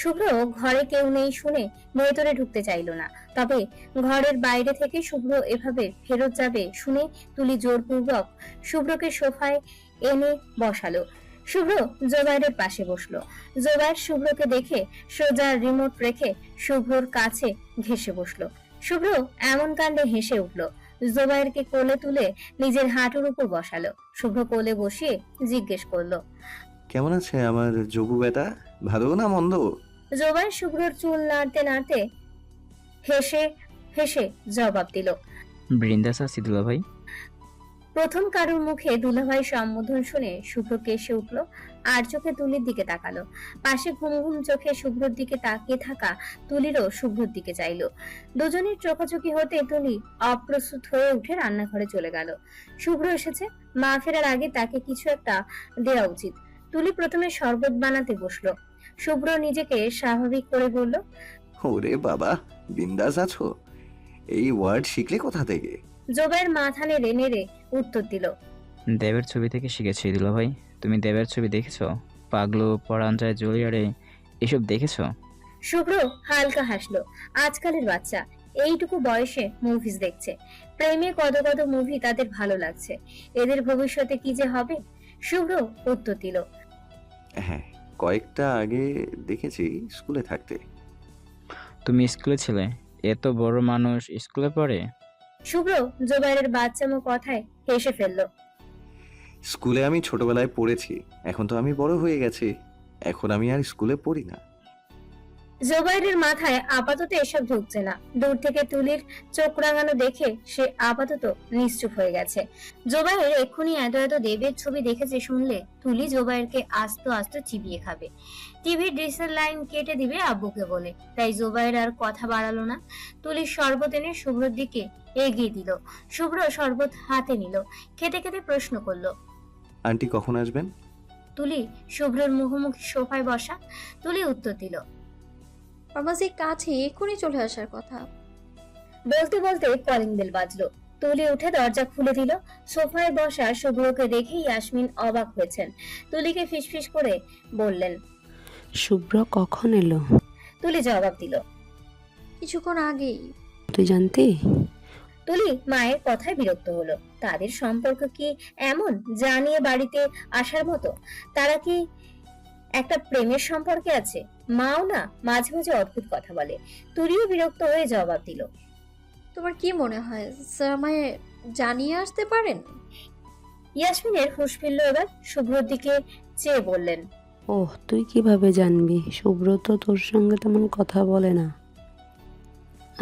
শুভ্র ঘরে কেউ নেই শুনে ভেতরে ঢুকতে চাইলো না, তবে ঘরের বাইরে থেকে শুভ্র এভাবে ফেরত যাবে শুনে তুলি জোরপূর্বক শুভ্রকে সোফায় এনে বসালো। শুভ্র জোবাইরের পাশে বসলো। জোবাইর শুভ্রকে দেখে সোজা রিমোট রেখে শুভ্রর কাছে ঘেঁষে বসলো। শুভ্র এমন কাণ্ডে হেসে উঠলো। জোবাইরকে কোলে তুলে নিজের হাঁটুর উপর বসালো। শুভ্র কোলে বসিয়ে জিজ্ঞেস করলো, কেমন আছে আমার জবু বেটা? ভালো না মন্দ? জোবাইর শুভ্রর চুল নাড়তে নাড়তে হেসে হেসে জবাব দিল। বৃন্দাস আছি দুলা ভাই। প্রথম কারুর মুখে দুলাভাই সম্বোধন শুনে শুভ্র কেসে উঠল, আর চোখে তুলির দিকে তাকালো। পাশে ঘুম ঘুম চোখে শুভ্রর দিকে তাকিয়ে থাকা তুলিরও শুভ্রর দিকে চাইলো। দুজনের চোখাচোখি হতে তুলি অপ্রস্তুত হয়ে উঠে রান্নাঘরে চলে গেল। শুভ্র এসেছে, মা ফেরার আগে তাকে কিছু একটা দেওয়া উচিত। তুলি প্রথমে শরবত বানাতে বসলো। শুভ্র নিজেকে স্বাভাবিক করে বলল, ওরে বাবা, বিন্দাস আছো? এই ওয়ার্ড শিখলে কোথা থেকে? জোবাইর মাথা নেড়ে নেড়ে উত্তর দিল, দেবের ছবি থেকে শিখেছি দুলা ভাই। তুমি দেবের ছবি দেখেছো? পাগলু, পরাণ যায়, জুলিয়ারে, এসব দেখেছো? শুভ্র হালকা হাসলো। আজকালের বাচ্চা এইটুকু বয়সে মুভিজ দেখছে। প্রেমে কত কত মুভি তাদের ভালো লাগছে। এদের ভবিষ্যতে কি যে হবে? শুভ্র উত্তর দিল, হ্যাঁ, কয়েকটা আগে দেখেছি স্কুলে থাকতে। তুমি স্কুলে ছিলে? এত বড় মানুষ স্কুলে পড়ে? শুভ্র জোবাইরের বাচ্চামো কথায় হেসে ফেললো। স্কুলে আমি ছোটবেলায় পড়েছি, এখন তো আমি বড় হয়ে গেছি, এখন আমি আর স্কুলে পড়ি না। জোবাইরের মাথায় আপাতত এসব ঢুকছে না। দূর থেকে তুলির চোখ রাঙানো দেখে সে আপাতত নিশ্চুপ হয়ে গেছে। জোবাইর এক্ষুনি এত এত দেবের ছবি দেখেছে শুনলে তুলি জোবাইরকে আস্ত আস্ত চিবিয়ে খাবে। টিভির ডিসের লাইন কেটে দিবে আব্বুকে বলে। তাই জোবাইর আর কথা বাড়ালো না। তুলির শরবত এনে শুভ্রর দিকে এগিয়ে দিল। শুভ্র শরবত হাতে নিল, খেতে খেতে প্রশ্ন করলো, আন্টি কখন আসবেন? তুলি শুভ্রর মুখোমুখি সোফায় বসা। তুলি উত্তর দিল, ফার্মাসির কাছে এক্ষুনি চলে আসার কথা। বলতে বলতে কলিং বেল বাজলো। তুলি উঠে দরজা খুলে দিল। সোফায় বসা শুভ্রকে দেখে ইয়াসমিন অবাক হয়েছেন। তুলিকে ফিসফিস করে বললেন, শুভ্র কখন এলো? তুলি জবাব দিল, কিছুক্ষণ আগেই। তুই জানতি? তুলি মায়ের কথায় বিরক্ত হলো। তাদের সম্পর্ক কি এমন জানিয়ে বাড়িতে আসার মতো? তারা কি একটা প্রেমের সম্পর্কে আছে? মাও না মাঝে মাঝে অদ্ভুত কথা বলে। তুলিও বিরক্ত হয়ে জবাব দিল, তোমার কি মনে হয় স্যার আমায় জানিয়ে আসতে পারেন? ইয়াসমিনের হুঁশ ফিরল এবার। শুভ্রর দিকে চেয়ে বললেন, ওহ, তুই কিভাবে জানবি? শুভ্র তো তোর সঙ্গে তেমন কথা বলে না।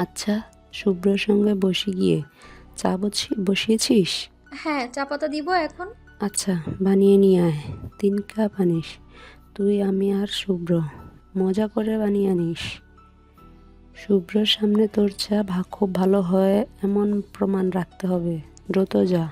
আচ্ছা, শুভ্রর সঙ্গে বসে গিয়ে চা বসিয়েছিস? হ্যাঁ, চা পাতা দিব এখন। আচ্ছা, বানিয়ে নিয়ে আয়। 3 কাপ আনিস। তুই, আমি আর শুভ্র মজা করে বানিয়ে আনিস। শুভ্রর সামনে তোর চা খুব ভালো হয় এমন প্রমাণ রাখতে হবে। দ্রুত যা।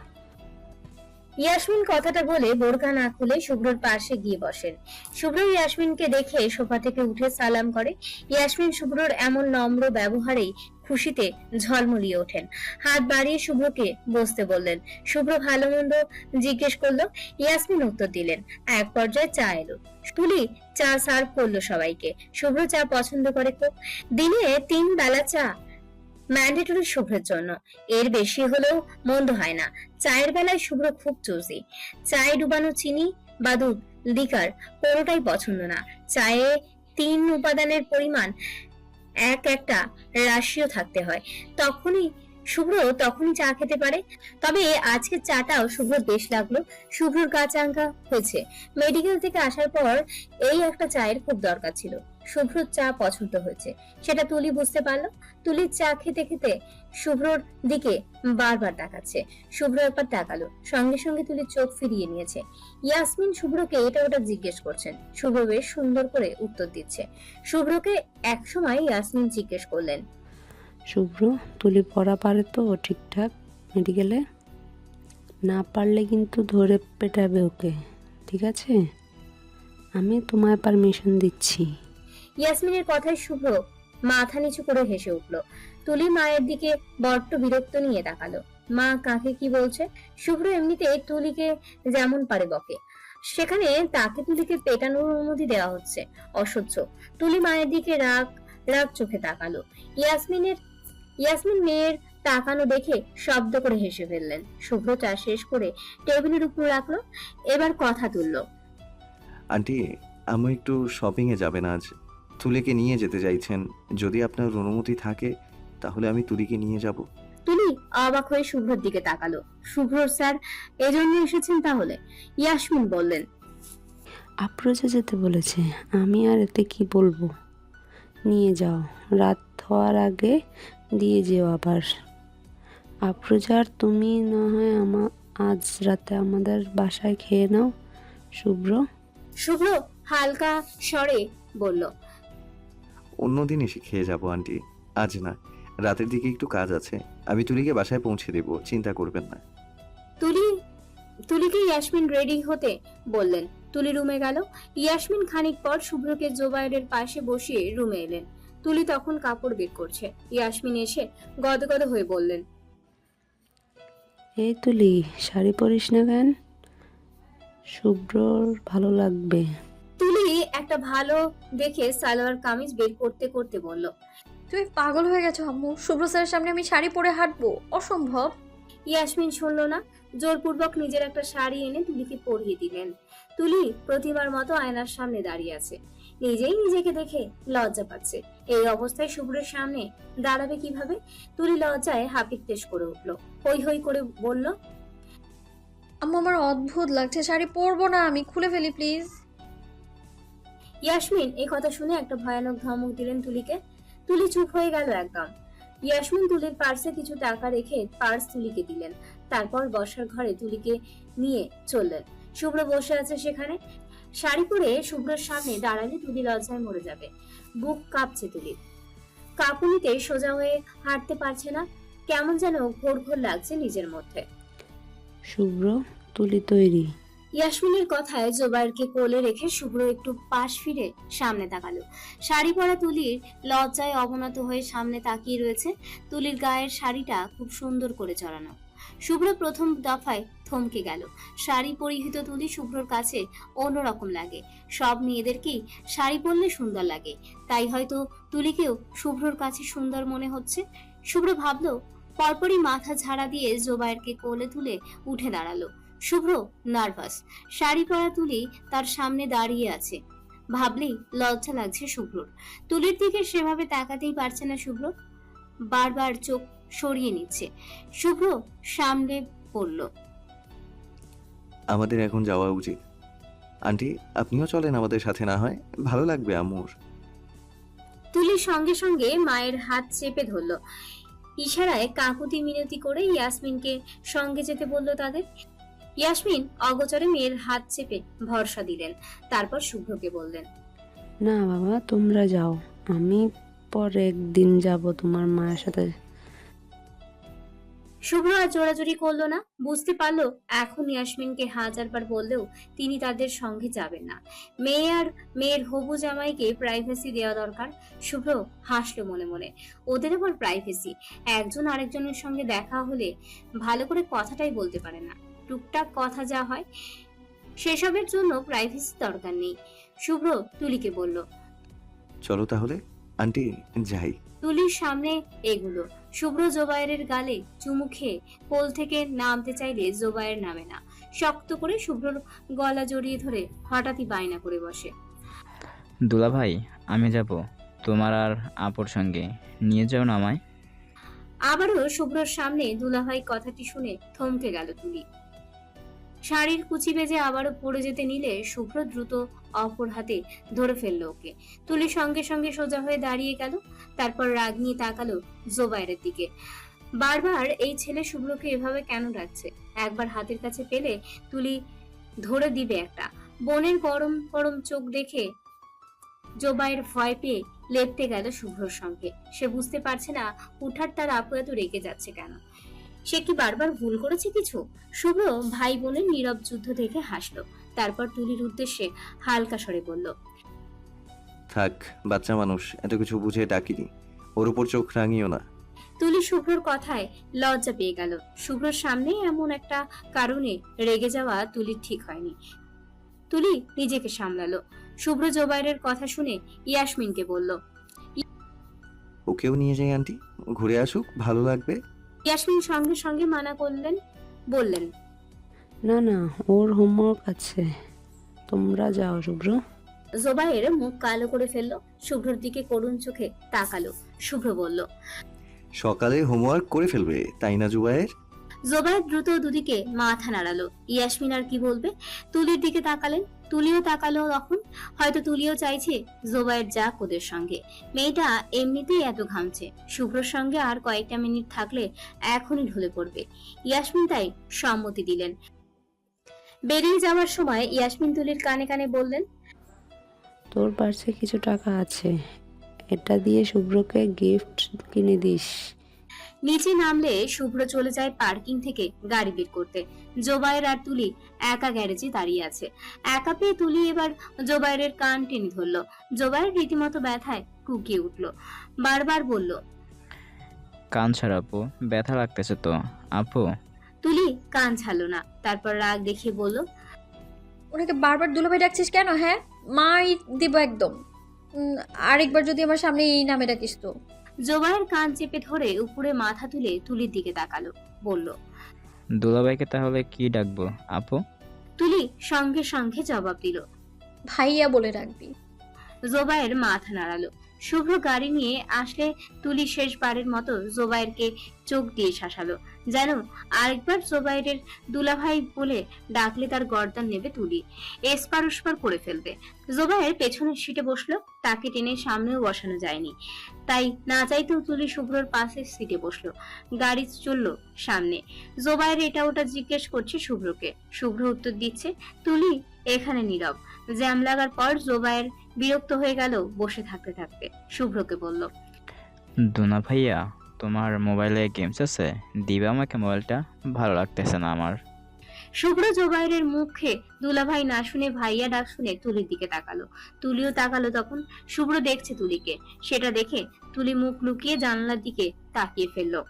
ইয়াসমিন কথাটা বলে বোরকা না খুলে শুভ্রর পাশে গিয়ে বসেন। শুভ্র ইয়াসমিনকে দেখে সোফা থেকে উঠে সালাম করে। ইয়াসমিন শুভ্রর এমন নম্র ব্যবহারেই খুশিতে ঝলমলিয়ে ওঠেন। হাত বাড়িয়ে শুভ্রকে বসতে বললেন। শুভ্র ভালো মন্দ জিজ্ঞেস করলো। ইয়াসমিন উত্তর দিলেন। এক পর্যায়ে চা এলো। তুলি চা সার্ভ করলো সবাইকে। শুভ্র চা পছন্দ করে খুব। দিনে 3 বেলা চা ম্যান্ডেটরি শুভ্রের জন্য। এর বেশি হলেও মন্দ হয় না। চায়ের বেলায় শুভ্র খুব চুজি। চায়ে ডুবানো চিনি বা দুধ, লিকার কোনোটাই পছন্দ না। চায়ে 3 উপাদানের পরিমাণ একটা রাশিও থাকতে হয়। তখনই শুভ্র তখনই চা খেতে পারে। তবে আজকে চাটাও শুভ্রর বেশ লাগলো। শুভ্রর গা চাঙ্গা হয়েছে। মেডিকেল থেকে আসার পর এই একটা চায়ের খুব দরকার ছিল। শুভ্রর চা পছন্দ হয়েছে, সেটা তুলি বুঝতে পারলো। তুলির চা খেতে খেতে শুভ্রর দিকে বারবার তাকাচ্ছে। শুভ্র একবার তাকালো, সঙ্গে সঙ্গে তুলি চোখ ফিরিয়ে নিয়েছে। ইয়াসমিন শুভ্রকে এটা ওটা জিজ্ঞেস করছেন। শুভ্র বেশ সুন্দর করে উত্তর দিচ্ছে। শুভ্রকে একসময় ইয়াসমিন জিজ্ঞেস করলেন, শুভ্র, তুলি পড়া পারে তো ঠিকঠাক মেডিকেলে? না পারলে কিন্তু ধরে পেটাবে ওকে, ঠিক আছে? আমি তোমায় পারমিশন দিচ্ছি। ইয়াসমিনের কথায় শুভ্র মাথা নিচু করে হেসে উঠল। তুলি মায়ের দিকে বড্ড বিরক্ত নিয়ে তাকালো। মা কাকে কি বলছে? শুভ্র এমনিতে তুলিকে যেমন পারে বকে, সেখানে তাকে তুলিকে পেটানোর অনুমতি দেওয়া হচ্ছে। অসহ্য। তুলি মায়ের দিকে রাগ রাগ চোখে তাকালো। ইয়াসমিন মেয়ের তাকানো দেখে শব্দ করে হেসে ফেললেন। শুভ্র চা শেষ করে টেবিলের উপর রাখলো। এবার কথা তুললো। আন্টি, আমি একটু শপিংয়ে যাবেন আজ। তুলিকে নিয়ে যেতে চাইছেন, যদি আপনার অনুমতি থাকে তাহলে আমি তুলিকে নিয়ে যাব। তুলি অবাক হয়ে শুভ্রর দিকে তাকালো। শুভ্র স্যার এজন্য এসেছেন তাহলে? ইয়াসমিন বললেন, আফরোজা যেতে বলেছে, আমি আর এতে কি বলবো। নিয়ে যাও, রাত হওয়ার আগে দিয়ে যেও আবার। আফরোজা আর তুমি না হয় আজ রাতে আমাদের বাসায় খেয়ে নাও। শুভ্র হালকা স্বরে বলল, অন্যদিন এসে খেয়ে যাব আন্টি, আজ না। রাতের দিকে একটু কাজ আছে, আমি তুলিকে বাসায় পৌঁছে দেব, চিন্তা করবেন না। তুলিকে ইয়াসমিন রেডি হতে বললেন। তুলি রুমে গেল। ইয়াসমিন খানিক পর শুভ্রকে জোবাইরের পাশে বসিয়ে রুমে এলেন। তুলি তখন কাপড় বের করছে। ইয়াসমিন এসে গদগদ হয়ে বললেন, এই তুলি, শাড়ি পরিস না কেন? শুভ্রর ভালো লাগবে। তুলি একটা ভালো দেখে সালোয়ার কামিজ বের করতে করতে বলল, তুমি পাগল হয়ে গেছো আম্মু? শুভ্র স্যারের সামনে আমি শাড়ি পরে হাঁটবো? অসম্ভব। ইয়াসমিন শুনল না। জোরপূর্বক নিজের একটা শাড়ি এনে তুলিকে পরিয়ে দিলেন। তুলি প্রতিবার মতো আয়নার সামনে দাঁড়িয়ে আছে। নিজেই নিজেকে দেখে লজ্জা পাচ্ছে। এই অবস্থায় শুভ্রের সামনে দাঁড়াবে কিভাবে? তুলি লজ্জায় হাপিত্তেশ করে উঠলো। হই হই করে বলল, আম্মু আমার অদ্ভুত লাগছে, শাড়ি পরবো না আমি, খুলে ফেলি প্লিজ। ইয়াসমিন এই কথা শুনে একটা ভয়ানক ধমক দিলেন তুলিকে। তুলি চুপ হয়ে গেল একদম। ইয়াসমিন তুলির পার্সে কিছু টাকা রেখে পার্স তুলিকে দিলেন। তারপর বসার ঘরে তুলিকে নিয়ে চললেন। শুভ্র বসে আছে সেখানে। শাড়ি পরে শুভ্রর সামনে দাঁড়ালে তুলি লজ্জায় মরে যাবে। বুক কাঁপছে তুলির। কাঁপুনিতে সোজা হয়ে হাঁটতে পারছে না। কেমন যেন ঘোর ঘোর লাগছে নিজের মধ্যে। শুভ্র, তুলি তৈরি। ইয়াসমিনের কথায় জোবাইরকে কোলে রেখে শুভ্র একটু পাশ ফিরে সামনে তাকালো। শাড়ি পরা তুলির লজ্জায় অবনত হয়ে সামনে তাকিয়ে রয়েছে। তুলির গায়ের শাড়িটা খুব সুন্দর করে চড়ানো। শুভ্র প্রথম দফায় থমকে গেল। শাড়ি পরিহিত তুলি শুভ্রর কাছে অন্যরকম লাগে। সব মেয়েদেরকেই শাড়ি পরলে সুন্দর লাগে, তাই হয়তো তুলিকেও শুভ্রর কাছে সুন্দর মনে হচ্ছে। শুভ্র ভাবলো। পরপরই মাথা ঝাড়া দিয়ে জোবাইরকে কোলে তুলে উঠে দাঁড়ালো। শুভ্র নার্ভাস। শাড়ি পরা তুলি তার সামনে দাঁড়িয়ে আছে। ভাবলেই লজ্জা লাগছে শুভ্রর। তুলির দিকে সেভাবে তাকাতেই পারছে না শুভ্র, বারবার চোখ সরিয়ে নিচ্ছে। শুভ্র সামনে পড়ল। আমাদের এখন যাওয়া উচিত। আন্টি, আপনিও চলেন আমাদের সাথে, না হয় ভালো লাগবে আম্মুর। তুলির সঙ্গে সঙ্গে মায়ের হাত চেপে ধরল। ইশারায় কাকুতি মিনতি করে ইয়াসমিনকে সঙ্গে যেতে বলল তাদের। ইয়াসমিন অগোচরে মেয়ের হাত চেপে ভরসা দিলেন। তারপর শুভ্রকে বললেন, না বাবা, তোমরা যাও, আমি পরে একদিন যাব তোমার মায়ের সাথে। শুভ্র আর জোরাজুরি করলো না। বুঝতে পারলো এখন ইয়াসমিনকে হাজারবার বললেও তিনি তাদের সঙ্গে যাবেন না। মেয়ে আর মেয়ের হবু জামাইকে প্রাইভেসি দেওয়া দরকার। শুভ্র হাসলো মনে মনে। ওদের আবার প্রাইভেসি? একজন আরেকজনের সঙ্গে দেখা হলে ভালো করে কথাটাই বলতে পারে না। টুকটাক কথা যা হয় সেসবের জন্য প্রাইভেসি দরকার নেই। শুভ্র তুলিকে বলল, চলো তাহলে আন্টি, যাই। তুলির সামনে এগুলো। শুভ্র জোবায়ের গালে চুমু খেয়ে কোল থেকে নামতে চাইলে জোবায়ের নামে না। শক্ত করে শুভ্রর গলা জড়িয়ে ধরে হঠাৎই বায়না করে বসে, দুলা ভাই, আমি যাব তোমার আর আপুর সঙ্গে, নিয়ে যাও না আমায়। আবারও শুভ্রর সামনে দুলাভাই কথাটি শুনে থমকে গেল তুলি। শাড়ির কুচি বেজে আবারও পড়ে যেতে নিলে শুভ্র দ্রুত অপর হাতে ধরে ফেললো ওকে। তুলি সঙ্গে সঙ্গে সোজা হয়ে দাঁড়িয়ে গেল, তারপর রাগ নিয়ে তাকালো জোবাইরের দিকে। বারবার এই ছেলে শুভ্রকে এভাবে কেন ডাকছে? একবার হাতের কাছে পেলে তুলি ধরে দিবে একটা। বোনের গরম গরম চোখ দেখে জোবাইর ভয় পেয়ে লেপটে গেল শুভ্রর সঙ্গে। সে বুঝতে পারছে না হুটহাট তার আপু এত রেগে যাচ্ছে কেন। সে কি বারবার ভুল করেছে কিছু? শুভ্র ভাই বোনের নীরব যুদ্ধ দেখে হাসলো, তারপর তুলির উদ্দেশ্যে হালকা স্বরে বলল, থাক, বাচ্চা মানুষ, এত কিছু বুঝে ডাকিনি। ওর উপর চোখ রাঙিও না। তুলি শুভ্রর কথায় লজ্জা পেয়ে গেল। শুভ্রর সামনে এমন একটা কারণে রেগে যাওয়া তুলির ঠিক হয়নি। তুলি নিজেকে সামলালো। শুভ্র জোবাইরের কথা শুনে ইয়াসমিনকে বলল, ওকেও নিয়ে যাই আন্টি, ঘুরে আসুক, ভালো লাগবে। ইয়াসমিন সঙ্গে সঙ্গে মানা করলেন, বললেন, না না, ওর হোমওয়ার্ক আছে, তোমরা যাও শুভ্র। জোবাইর মুখ কালো করে ফেললো, শুভ্রর দিকে করুণ চোখে তাকালো। শুভ্র বলল, সকালে হোমওয়ার্ক করে ফেলবে, তাই না জুবায়ের? জোবাইর দ্রুত দুদিকে মাথা নাড়ালো। ইয়াসমিন আর কি বলবে? তুলির দিকে তাকালেন, তুলিও তাকালো। তখন হয়তো তুলিও চাইছে জোবাইর যাক ওদের সঙ্গে। মেয়েটা এমনিতেই এত ঘামছে, শুভ্রর সঙ্গে আর কয়েকটা মিনিট থাকলে এখনই ঢলে পড়বে। ইয়াসমিন তাই সম্মতি দিলেন। বেরিয়ে যাওয়ার সময় ইয়াসমিন তুলির কানে কানে বললেন, তোর পার্সে কিছু টাকা আছে, এটা দিয়ে শুভ্রকে গিফট কিনে দিস। নিচে নামলে শুভ্র চলে যায় পার্কিং থেকে গাড়ি বের করতে। জোবাইর আর তুলি একা গ্যারেজে দাঁড়িয়ে আছে। একা পেয়ে তুলি এবার জোবাইরের কান টেনে ধরলো। জোবাইর রীতিমতো ব্যথায় কুকিয়ে উঠলো, বারবার বলল, কান ছাড় আপু, ব্যথা লাগতেছে তো আপু। তুলি কান ছাড়লো না, তারপর রাগ দেখিয়ে বলল, ওনাকে বারবার দুলাভাই ডাকছিস কেন? হ্যাঁ, মাই দিব একদম। আরেকবার যদি আমার সামনে এই নামে ডাকিস তো। জোবাইর কান চেপে ধরে উপরে মাথা তুলে তুলির দিকে তাকালো, বলল, দুলাভাইকে তাহলে কি ডাকবো আপু? তুলি সঙ্গে সঙ্গে জবাব দিল, ভাইয়া বলে রাখবি। জোবাইর মাথা নাড়ালো। শুভ্র গাড়ি নিয়ে আসলে তুলি শেষবারের মতো জোবাইরকে চোখ দিয়ে শাসালো, যেন আরেকবার জোবাইরের দুলাভাই বলে ডাকলে তার গর্দান নেবে তুলি, এসপার ওসপার করে ফেলবে। জোবাইর পেছনের সিটে বসলো, তাকে টেনে সামনেও বসানো যায়নি, তাই না চাইতেও তুলি শুভ্রর পাশের সিটে বসলো। গাড়ি চললো সামনে। জোবাইর এটা ওটা জিজ্ঞেস করছে শুভ্রকে, শুভ্র উত্তর দিচ্ছে। তুলি এখানে নীরব। জ্যাম লাগার পর জোবাইর বিরক্ত হয়ে গেল বসে থাকতে থাকতে। শুভ্রকে বলল, দুনা ভাইয়া, তোমার মোবাইলে গেমস আছে, দিবে আমাকে মোবাইলটা, ভালো লাগতেছে না আমার। শুভ্র জোবাইরের মুখে দুলাভাই না শুনে ভাইয়া ডাক শুনে তুলির দিকে তাকালো। তুলিও তাকালো। তখন শুভ্র দেখছে তুলিকে, সেটা দেখে তুলি মুখ লুকিয়ে জানলার দিকে তাকিয়ে ফেললো।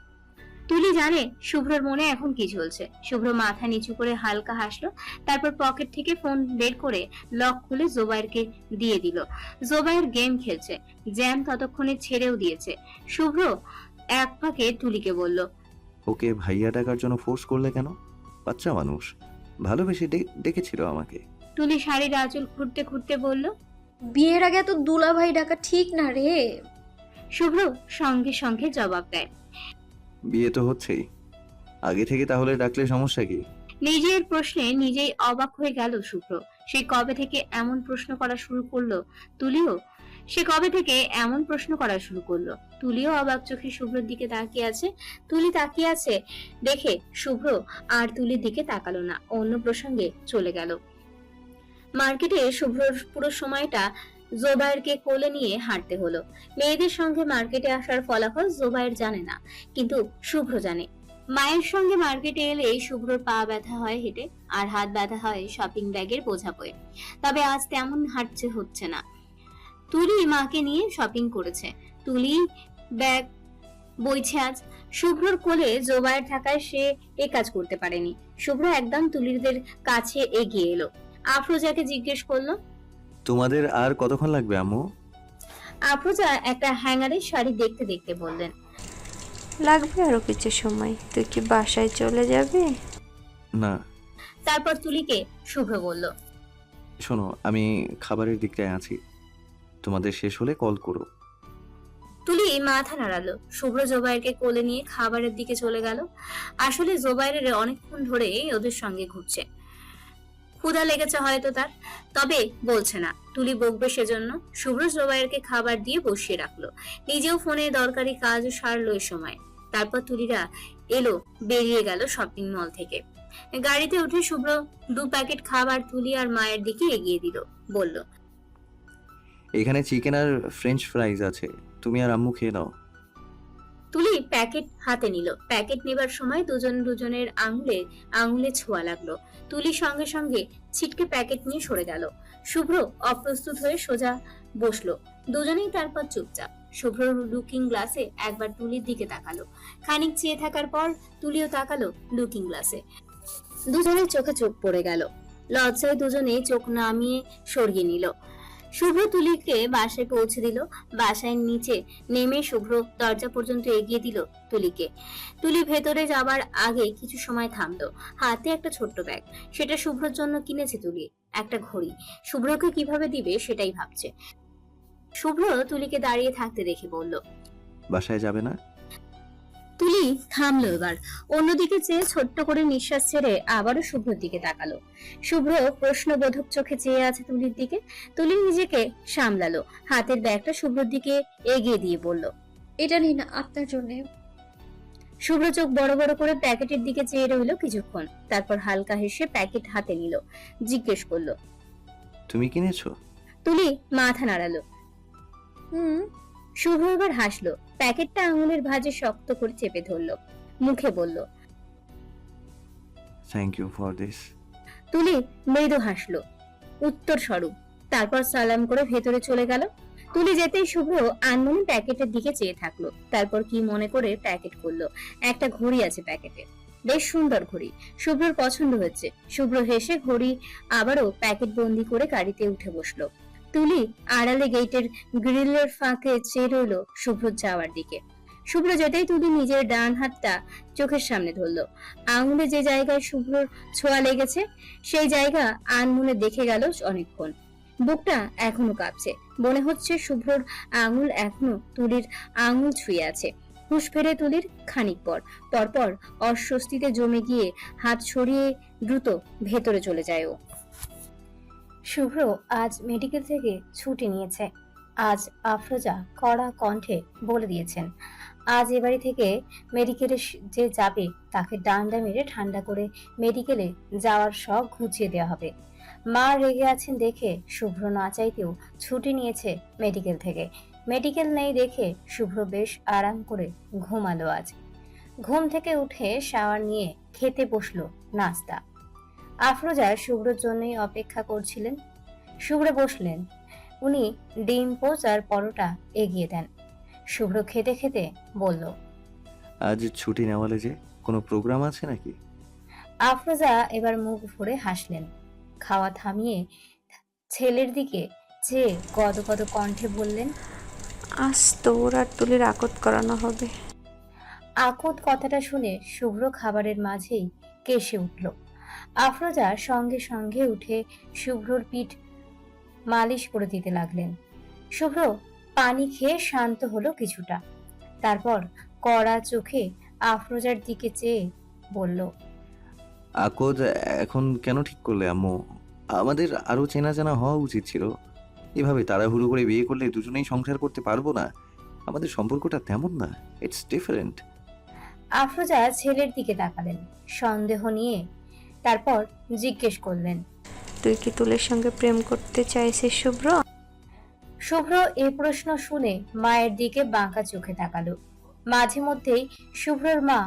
তুলি জানে শুভ্রর মনে এখন কি চলছে। শুভ্র মাথা নিচু করে হালকা হাসলো, তারপর পকেট থেকে ফোন বের করে লক খুলে জোবাইরকে দিয়ে দিল। জোবাইর গেম খেলছে, জ্যাম ততক্ষণে ছেড়েও দিয়েছে। শুভ্র এক ফাঁকে তুলিকে বলল, ওকে ভাইয়া ডাকার জন্য ফোর্স করলে কেন? বাচ্চা মানুষ, ভালোবেসে ডেকেছিল আমাকে। তুলি শাড়ির আঁচল খুঁড়তে খুঁড়তে বলল, বিয়ের আগে এত দুলাভাই ডাকা ঠিক না রে। শুভ্র সঙ্গে সঙ্গে জবাব দেয়, বিয়ে তো হচ্ছেই, আগে থেকে তাহলে ডাকলে সমস্যা কি? নিজের প্রশ্নে নিজেই অবাক হয়ে গেল শুভ্র। সে কবে থেকে এমন প্রশ্ন করা শুরু করলো? তুলিও অবাক চোখে শুভ্রর দিকে তাকিয়ে আছে। তুলি তাকিয়ে আছে দেখে শুভ্র আর তুলির দিকে তাকালো না, অন্য প্রসঙ্গে চলে গেল। মার্কেটে শুভ্রর পুরো সময়টা জোবাইরকে কোলে নিয়ে হাঁটতে হলো। মেয়েদের সঙ্গে মার্কেটে আসার ফলাফল জোবাইর জানে না, কিন্তু শুভ্র জানে। মায়ের সঙ্গে মার্কেটে এলে শুভ্রর পা ব্যথা হয় হেঁটে, আর হাত ব্যথা হয় শপিং ব্যাগের বোঝা বয়ে। তবে আজ তেমন হাঁটছে হচ্ছে না। তুলি মাকে নিয়ে শপিং করেছে, তুলি ব্যাগ বইছে আজ। শুভ্রর কোলে জোবাইর থাকায় সে এ কাজ করতে পারেনি। শুভ্র একদম তুলিদের কাছে এগিয়ে এলো। আফরোজাকে জিজ্ঞেস করলো, তোমাদের আর কতক্ষণ লাগবে আম্মু? আফরোজা একটা হ্যাঙ্গারের শাড়ি দেখতে দেখতে বললেন, লাগবে আরো কিছু সময়। তুই কি বাসায় চলে যাবি? না। তারপর তুলিকে শুভ্র বলল, শোনো, আমি খাবারের দিকটায় আছি, তোমাদের শেষ হলে কল করো। তুলি মাথা নাড়ালো। শুভ্র জোবাইরকে কোলে নিয়ে খাবারের দিকে চলে গেল। আসলে জোবাইরের অনেকক্ষণ ধরে ওদের সঙ্গে ঘুরছে, ক্ষুধা লেগেছে হয়তো তার, তবে বলছে না। তুলি বকবে সেজন্য শুভ্র জোবাইরকে খাবার দিয়ে বসিয়ে রাখলো, নিজেও ফোনে দরকারি কাজ সারলো এ সময়। তারপর তুলিরা এলো, বেরিয়ে গেল শপিং মল থেকে। গাড়িতে উঠে শুভ্র 2 প্যাকেট খাবার তুলি আর মায়ের দিকে এগিয়ে দিল, বলল, এখানে চিকেন আর ফ্রেঞ্চ ফ্রাইজ আছে, তুমি আর আম্মু খেয়ে নাও। তুলি প্যাকেট হাতে নিল। প্যাকেট নেবার সময় দুজনের আঙুলে ছোঁয়া লাগলো। তুলি সঙ্গে সঙ্গে ছিটকে প্যাকেট নিয়ে সরে গেল। শুভ্র অপ্রস্তুত হয়ে সোজা বসলো। দুজনেই তারপর চুপচাপ। শুভ্র লুকিং গ্লাসে একবার তুলির দিকে তাকালো, খানিক চেয়ে থাকার পর তুলিও তাকালো লুকিং গ্লাসে। দুজনের চোখে চোখ পড়ে গেল। লজ্জায় দুজনেই চোখ নামিয়ে সরিয়ে নিল। শুভ্র তুলিকে বাসায় পৌঁছে দিল। বাসায় নিচে নেমে শুভ্র দরজা পর্যন্ত এগিয়ে দিল তুলিকে। তুলি ভেতরে যাবার আগে কিছু সময় থামলো। হাতে একটা ছোট্ট ব্যাগ, সেটা শুভ্রর জন্য কিনেছে তুলি। একটা ঘড়ি, শুভ্রকে কিভাবে দিবে সেটাই ভাবছে। শুভ্র তুলিকে দাঁড়িয়ে থাকতে দেখে বলল, বাসায় যাবে না? তুলি থামলো এবার। অন্যদিকে চেয়ে ছোট্ট করে নিঃশ্বাস ছেড়ে আবারও শুভ্রর দিকে তাকালো। শুভ্র প্রশ্নবোধক চোখে চেয়ে আছে তুলির দিকে। তুলি নিজেকে সামলালো, হাতের ব্যাগটা শুভ্রর দিকে এগিয়ে দিয়ে বলল, এটা নিন আপনার জন্য। শুভ্র চোখ বড় বড় করে প্যাকেটের দিকে চেয়ে রইল কিছুক্ষণ, তারপর হালকা হেসে প্যাকেট হাতে নিল। জিজ্ঞেস করলো, তুমি কিনেছো? তুলি মাথা নাড়ালো। হুম। শুভ্র এবার হাসলো, প্যাকেটটা আঙুলের ভাঁজে শক্ত করে চেপে ধরলো, মুখে বলল, থ্যাংক ইউ ফর দিস। তুলি মৃদু হাসলো উত্তর স্বরূপ, তারপর সালাম করে ভেতরে চলে গেল। তুলি যেতেই শুভ্র আনমনে প্যাকেটের দিকে চেয়ে থাকলো, তারপর কি মনে করে প্যাকেট করলো। একটা ঘড়ি আছে প্যাকেটে, বেশ সুন্দর ঘড়ি, শুভ্রর পছন্দ হয়েছে। শুভ্র হেসে ঘড়ি আবারও প্যাকেট বন্দি করে গাড়িতে উঠে বসলো। তুলি আড়ালে গেটের গ্রিলের ফাঁকে চেয়ে রইলো শুভ্র যাওয়ার দিকে। শুভ্র যেতেই তুলি নিজের ডান হাতটা চোখের সামনে ধরলো। আঙুলে যে জায়গায় শুভ্রর ছোঁয়া লেগেছে সেই জায়গা আনমনে দেখে গেল অনেকক্ষণ। বুকটা এখনো কাঁপছে, মনে হচ্ছে শুভ্রর আঙুল এখনো তুলির আঙুল ছুঁয়ে আছে। হুঁশ ফেরে তুলির খানিক পরপর অস্বস্তিতে জমে গিয়ে হাত সরিয়ে দ্রুত ভেতরে চলে যায় ও। শুভ্র আজ মেডিকেল থেকে ছুটি নিয়েছে। আজ আফরোজা কড়া কণ্ঠে বলে দিয়েছেন, আজ এ বাড়ি থেকে মেডিকেলে যে যাবে তাকে ডান্ডা মেরে ঠান্ডা করে মেডিকেলে যাওয়ার শখ ঘুচিয়ে দেওয়া হবে। মা রেগে আছেন দেখে শুভ্র না চাইতেও ছুটি নিয়েছে মেডিকেল থেকে। মেডিকেল নেই দেখে শুভ্র বেশ আরাম করে ঘুমালো আজ। ঘুম থেকে উঠে শাওয়ার নিয়ে খেতে বসলো নাস্তা। আফরোজা শুভ্রর জন্যই অপেক্ষা করছিলেন। শুভ্র বসলেন, উনি ডিম পোচ আর পরোটা এগিয়ে দেন। শুভ্র খেতে খেতে বলল, আজ ছুটি নেওয়ালে যে কোনো প্রোগ্রাম আছে নাকি? আফরোজা এবার মুখ ভরে হাসলেন। খাওয়া থামিয়ে ছেলের দিকে চেয়ে গদগদ কণ্ঠে বললেন, আজ তোর আর তুলির আকত করানো হবে। আকত কথাটা শুনে শুভ্র খাবারের মাঝেই কেসে উঠল। আফরোজা সঙ্গে সঙ্গে উঠে শুভ্রর পিঠ মালিশ করে দিতে লাগলেন। শুভ্র পানি খেয়ে শান্ত হলো কিছুটা, তারপর কড়া চোখে আফরোজার দিকে চেয়ে বলল, আকদ এখন কেন ঠিক করলে আম্মু? আমাদের আরো চেনা জানা হওয়া উচিত ছিল। এভাবে তাড়াহুড়ো করে বিয়ে করলে দুজনেই সংসার করতে পারবো না। আমাদের সম্পর্কটা তেমন না, ইটস ডিফারেন্ট। আফরোজা ছেলের দিকে তাকালেন সন্দেহ নিয়ে, তারপর জিজ্ঞেস করলেন, তুই কি তুলের সঙ্গে প্রেম করতে চাইছিস শুভ্র? শুভ্র এই প্রশ্ন শুনে মায়ের দিকে বাঁকা চোখে তাকালো। মাঝে মধ্যেই শুভ্রর মা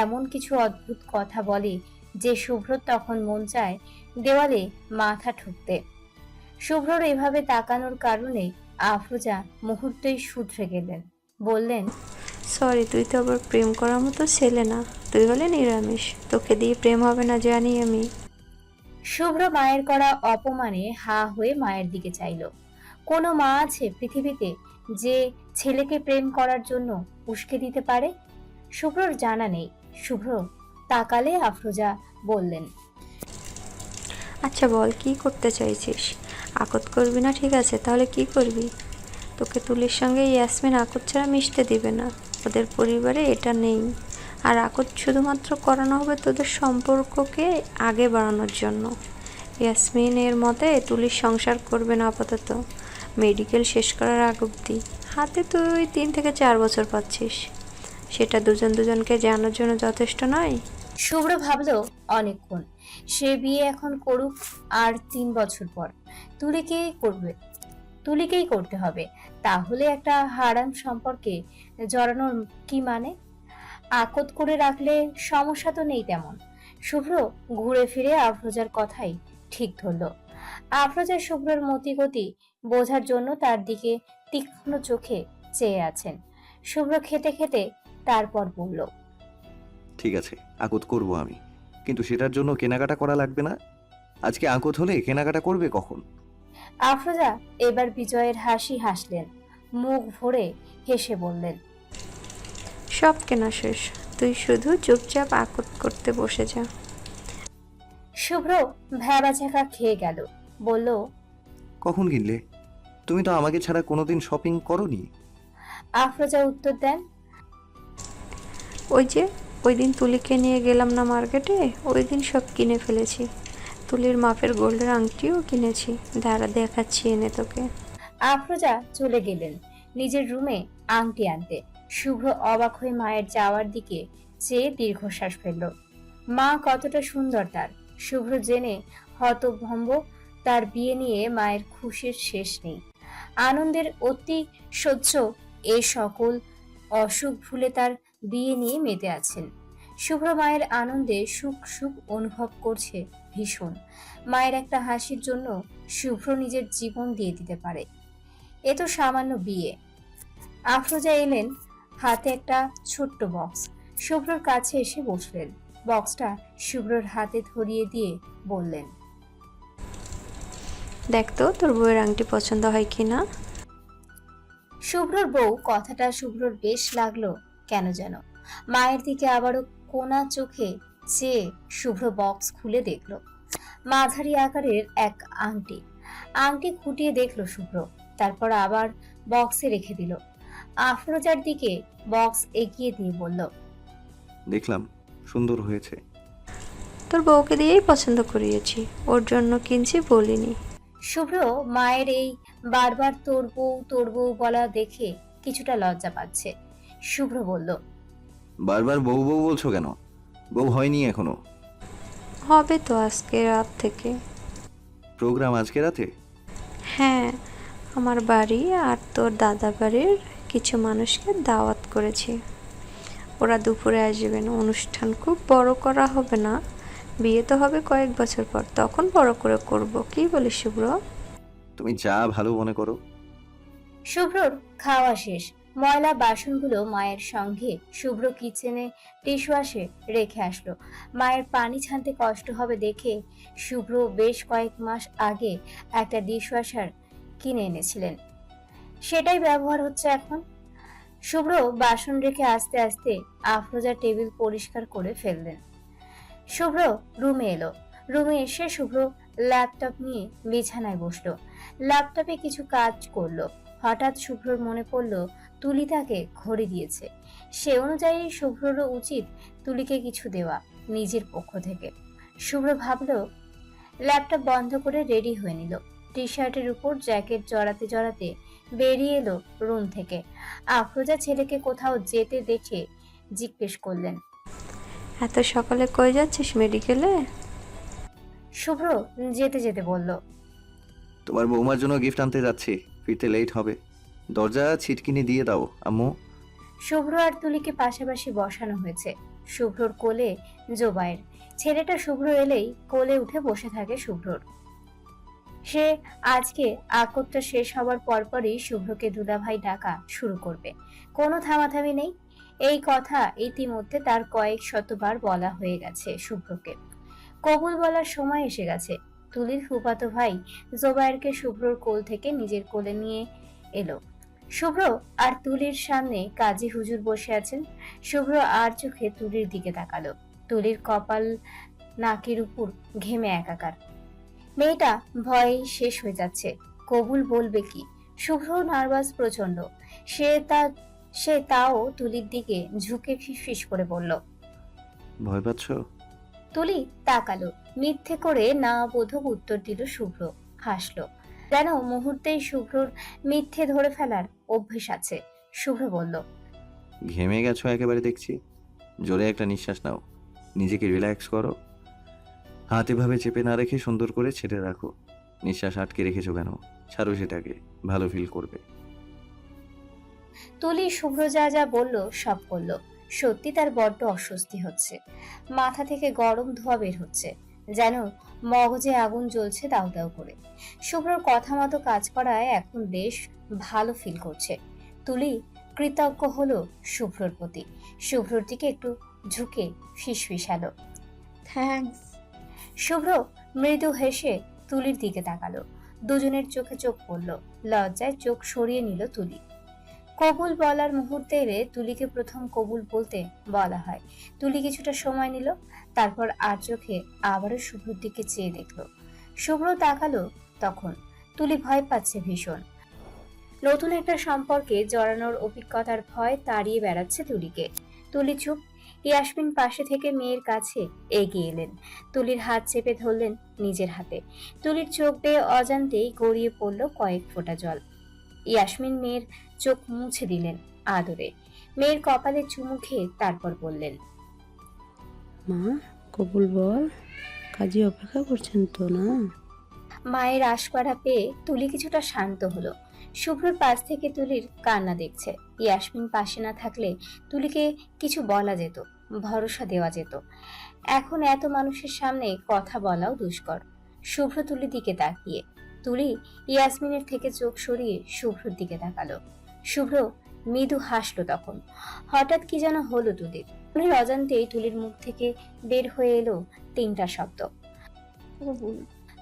এমন কিছু অদ্ভুত কথা বলে যে শুভ্রর তখন মন চায় দেওয়ালে মাথা ঠুকতে। শুভ্রর এভাবে তাকানোর কারণে আফরোজা মুহূর্তেই শুধরে গেলেন, বললেন, সরি, তুই তো আবার প্রেম করার মতো ছেলে না। তুই হলে নিরামিষ, তোকে দিয়ে প্রেম হবে না জানি আমি। শুভ্র মায়ের করা অপমানে হা হয়ে মায়ের দিকে চাইল। কোনো মা আছে পৃথিবীতে যে ছেলেকে প্রেম করার জন্য উস্কে দিতে পারে? শুভ্রর জানা নেই। শুভ্র তাকালে আফরোজা বললেন, আচ্ছা বল, কি করতে চাইছিস? আকত করবি না, ঠিক আছে, তাহলে কি করবি? তোকে তুলির সঙ্গে ইয়াসমিন আকত ছাড়া মিশতে দিবে না। ওদের পরিবারে এটা নেই। আর আকত শুধুমাত্র করানো হবে তোদের সম্পর্ককে আগে বাড়ানোর জন্য। ইয়াসমিন এর মতে তুলির সংসার করবে না আপাতত, মেডিকেল শেষ করার আগ অবধি। হাতে তুই 3 থেকে 4 বছর পাচ্ছিস, সেটা দুজন দুজনকে জানার জন্য যথেষ্ট নয়? শুভ্র ভাবলো অনেকক্ষণ, সে বিয়ে এখন করুক আর 3 বছর পর তুলিকেই করতে হবে। তাহলে একটা হারাম সম্পর্কে জড়ানোর কি মানে? আকত করে রাখলে সমস্যা তো নেই তেমন। শুভ্র ঘুরে ফিরে আফরোজার কথাই ঠিক ধরল। আফরোজা শুভ্রর মতিগতি বোঝার জন্য তার দিকে তীক্ষ্ণ চোখে চেয়ে আছেন। শুভ্র খেতে খেতে তারপর বলল, ঠিক আছে, আকত করব আমি, কিন্তু সেটার জন্য কেনাকাটা করা লাগবে না? আজকে আকত হলে কেনাকাটা করবে কখন? আফরোজা এবার বিজয়ের হাসি হাসলেন, মুখ ভরে হেসে বললেন, সব কেনা শেষ, তুই শুধু চুপচাপ আকত করতে বসে যা। শুভ্র ভ্যাবাচাকা খেয়ে গেল, বলল, কখন কিনলে? তুমি তো আমাকে ছাড়া কোনোদিন শপিং করোনি। আফরোজা উত্তর দেন, ওই দিন তুলিকে নিয়ে গেলাম না মার্কেটে, ওই দিন সব কিনে ফেলেছি। তুলির মাপের গোল্ডের আংটিও কিনেছি, দাঁড়া দেখাচ্ছি এনে তোকে। আফরোজা চলে গেলেন নিজের রুমে আংটি আনতে। শুভ্র অবাক হয়ে মায়ের যাওয়ার দিকে চেয়ে দীর্ঘশ্বাস ফেলল। মা কতটা সুন্দর তার। শুভ্র জেনে হতভম্ব, তার বিয়ে নিয়ে মায়ের খুশির শেষ নেই। আনন্দের অতি সহ্য এ সকল অসুখ ভুলে তার বিয়ে নিয়ে মেতে আছেন। শুভ্র মায়ের আনন্দে সুখ সুখ অনুভব করছে ভীষণ। মায়ের একটা হাসির জন্য শুভ্র নিজের জীবন দিয়ে দিতে পারে। এ তো সামান্য বিয়ে। আফরোজা এলেন, হাতে একটা ছোট্ট বক্স। শুভ্রর কাছে এসে বসলেন। বক্সটা শুভ্রর হাতে ধরিয়ে দিয়ে বললেন, দেখ তো তোর বউয়ের আংটি পছন্দ হয় কিনা। শুভ্রর বউ কথাটা শুভ্রর বেশ লাগলো কেন যেন। মায়ের দিকে আবারও কোনা চোখে চেয়ে শুভ্র বক্স খুলে দেখলো। মাঝারি আকারের এক আংটি খুঁটিয়ে দেখলো শুভ্র, তারপর আবার বক্সে রেখে দিল। আফরোজার দিকে বক্স এগিয়ে দিয়ে বলল, দেখলাম, সুন্দর হয়েছে। তোর বউকে দিয়েই পছন্দ করিয়েছি, ওর জন্য কিনছি বলিনি। শুভ্র মায়ের এই বারবার তোর বউ বলা দেখে কিছুটা লজ্জা পাচ্ছে। শুভ্র বলল, বারবার বউ বউ বলছো কেন? বউ হয়নি এখনো। হবে তো আজকে রাত থেকে। প্রোগ্রাম আজকে রাতে? হ্যাঁ, আমার বাড়ি আর তোর দাদা বাড়ির কিছু মানুষকে দাওয়াত করেছি, ওরা দুপুরে আসবেন। অনুষ্ঠান খুব বড় করা হবে না, বিয়ে তো হবে কয়েক বছর পর, তখন বড় করে করব। কি বলিস শুভ্র? তুমি যা ভালো মনে করো। শুভ্রর খাওয়া শেষ। ময়লা বাসনগুলো মায়ের সঙ্গে শুভ্র কিচেনে ডিশওয়াশে রেখে আসলো। মায়ের পানি ছানতে কষ্ট হবে দেখে শুভ্র বেশ কয়েক মাস আগে একটা ডিশওয়াশার কিনে এনেছিলেন, সেটাই ব্যবহার হচ্ছে এখন। শুভ্র বাসন রেখে আস্তে আস্তে আফরোজা টেবিল পরিষ্কার করে ফেললেন। শুভ্র রুমে এলো। রুমে এসে শুভ্র ল্যাপটপ নিয়ে বিছানায় বসলো। ল্যাপটপে কিছু কাজ করলো। হঠাৎ শুভ্রর মনে পড়লো তুলি তাকে ঘড়ি দিয়েছে। সে অনুযায়ী শুভ্ররও উচিত তুলিকে কিছু দেওয়া নিজের পক্ষ থেকে। শুভ্র ভাবলো, ল্যাপটপ বন্ধ করে রেডি হয়ে নিল। টি শার্টের উপর জ্যাকেট জড়াতে জড়াতে বেরিয়ে এলো রুম থেকে। আফরোজা ছেলেকে কোথাও যেতে দেখে জিজ্ঞেস করলেন, এত সকালে কই যাচ্ছিস মেডিকেলে? শুভ্র যেতে যেতে বলল, তোমার বৌমার জন্য গিফট আনতে যাচ্ছি, ফিরতে লেট হবে। দরজা ছিটকিনি দিয়ে দাও আম্মু। শুভ্র আর তুলিকে পাশাপাশি বসানো হয়েছে। শুভ্রর কোলে জোবায়ের। ছেলেটা শুভ্র এলেই কোলে উঠে বসে থাকে শুভ্রর। সে আজকে আকটটা শেষ হবার পরপরই শুভ্রকে দুলাভাই ডাকা শুরু করবে, কোনো থামাথামি নেই। এই কথা ইতিমধ্যে তার কয়েক শতবার বলা হয়ে গেছে শুভ্রকে। কবুল বলার সময় এসে গেছে। তুলির ফুফাতো ভাই জোবায়েরকে শুভ্রর কোল থেকে নিজের কোলে নিয়ে এলো। শুভ্র আর তুলির সামনে কাজী হুজুর বসে আছেন। শুভ্র আর চোখে তুলির দিকে তাকালো। তুলির কপাল নাকের উপর ঘেমে একাকার। মেয়েটা ভয়ে শেষ হয়ে যাচ্ছে। কবুল বলবে কি? শুভ্র নার্ভাস প্রচন্ড। সে তাও তুলির দিকে ঝুঁকে ফিসফিস করে বলল। ভয় পাচ্ছ? তুলি তাকালো, মিথ্যে করে না বোধক উত্তর দিল শুভ্র। হাসলো, যেন মুহূর্তেই শুভ্রর মিথ্যে ধরে ফেলার অভ্যেস আছে। শুভ্র বলল, ঘেমে গেছো একেবারে দেখছি। জোরে একটা নিঃশ্বাস নাও, নিজেকে রিল্যাক্স করো। হাত এভাবে চেপে না রেখে সুন্দর করে ছেড়ে রাখো। নিঃশ্বাস আটকে রেখেছো কেন? ছাড়ো সেটাকে, ভালো ফিল করবে। তুলি শুভ্র যা যা বলল সব করলো। সত্যি তার বড্ড অস্বস্তি হচ্ছে। মাথা থেকে গরম ধোঁয়া বের হচ্ছে, যেন মগজে আগুন জ্বলছে দাউ দাউ করে। শুভ্রর কথা মতো কাজ করায় এখন বেশ ভালো ফিল করছে। তুলি কৃতজ্ঞ হলো শুভ্রর প্রতি। শুভ্রর দিকে একটু ঝুঁকে ফিসফিসালো। থ্যাঙ্কস। শুভ্র মৃদু হেসে তুলির দিকে তাকালো। দুজনের চোখে চোখ পড়ল। লজ্জায় চোখ সরিয়ে নিল তুলি। কবুল বলার মুহূর্তে এলে তুলিকে প্রথম কবুল বলতে বলা হয়। তুলি কিছুটা সময় নিল, তারপর আর চোখে আবারও শুভ্রর দিকে চেয়ে দেখলো। শুভ্র তাকালো তখন। তুলি ভয় পাচ্ছে ভীষণ। নতুন একটা সম্পর্কে জড়ানোর অভিজ্ঞতার ভয় তাড়িয়ে বেড়াচ্ছে তুলিকে। তুলি চুপ। ইয়াসমিন পাশে থেকে মেয়ের কাছে এগিয়ে এলেন। তুলির হাত চেপে ধরলেন নিজের হাতে। তুলির চোখ বেয়ে অজান্তেই গড়িয়ে পড়ল কয়েক ফোঁটা জল। ইয়াসমিন মেয়ের চোখ মুছে দিলেন আদরে। মেয়ের কপালে চুমু খেয়ে তারপর বললেন, মা, কবুল বল। কাজী অপেক্ষা করছেন তো না? মায়ের আশকারা পেয়ে তুলি কিছুটা শান্ত হলো। শুভ্রর পাশ থেকে তুলির কান্না দেখছে। ইয়াসমিন পাশে না থাকলে তুলিকে কিছু বলা যেত, ভরসা দেওয়া যেত। এখন এত মানুষের সামনে কথা বলাও দুষ্কর। শুভ্র তুলির দিকে তাকিয়ে। তুলি ইয়াসমিনের থেকে চোখ সরিয়ে শুভ্রর দিকে তাকালো। শুভ্র মৃদু হাসলো তখন। হঠাৎ কি যেন হলো তুলির। তুলির অজান্তেই তুলির মুখ থেকে বের হয়ে এলো তিনটা শব্দ। কবুল।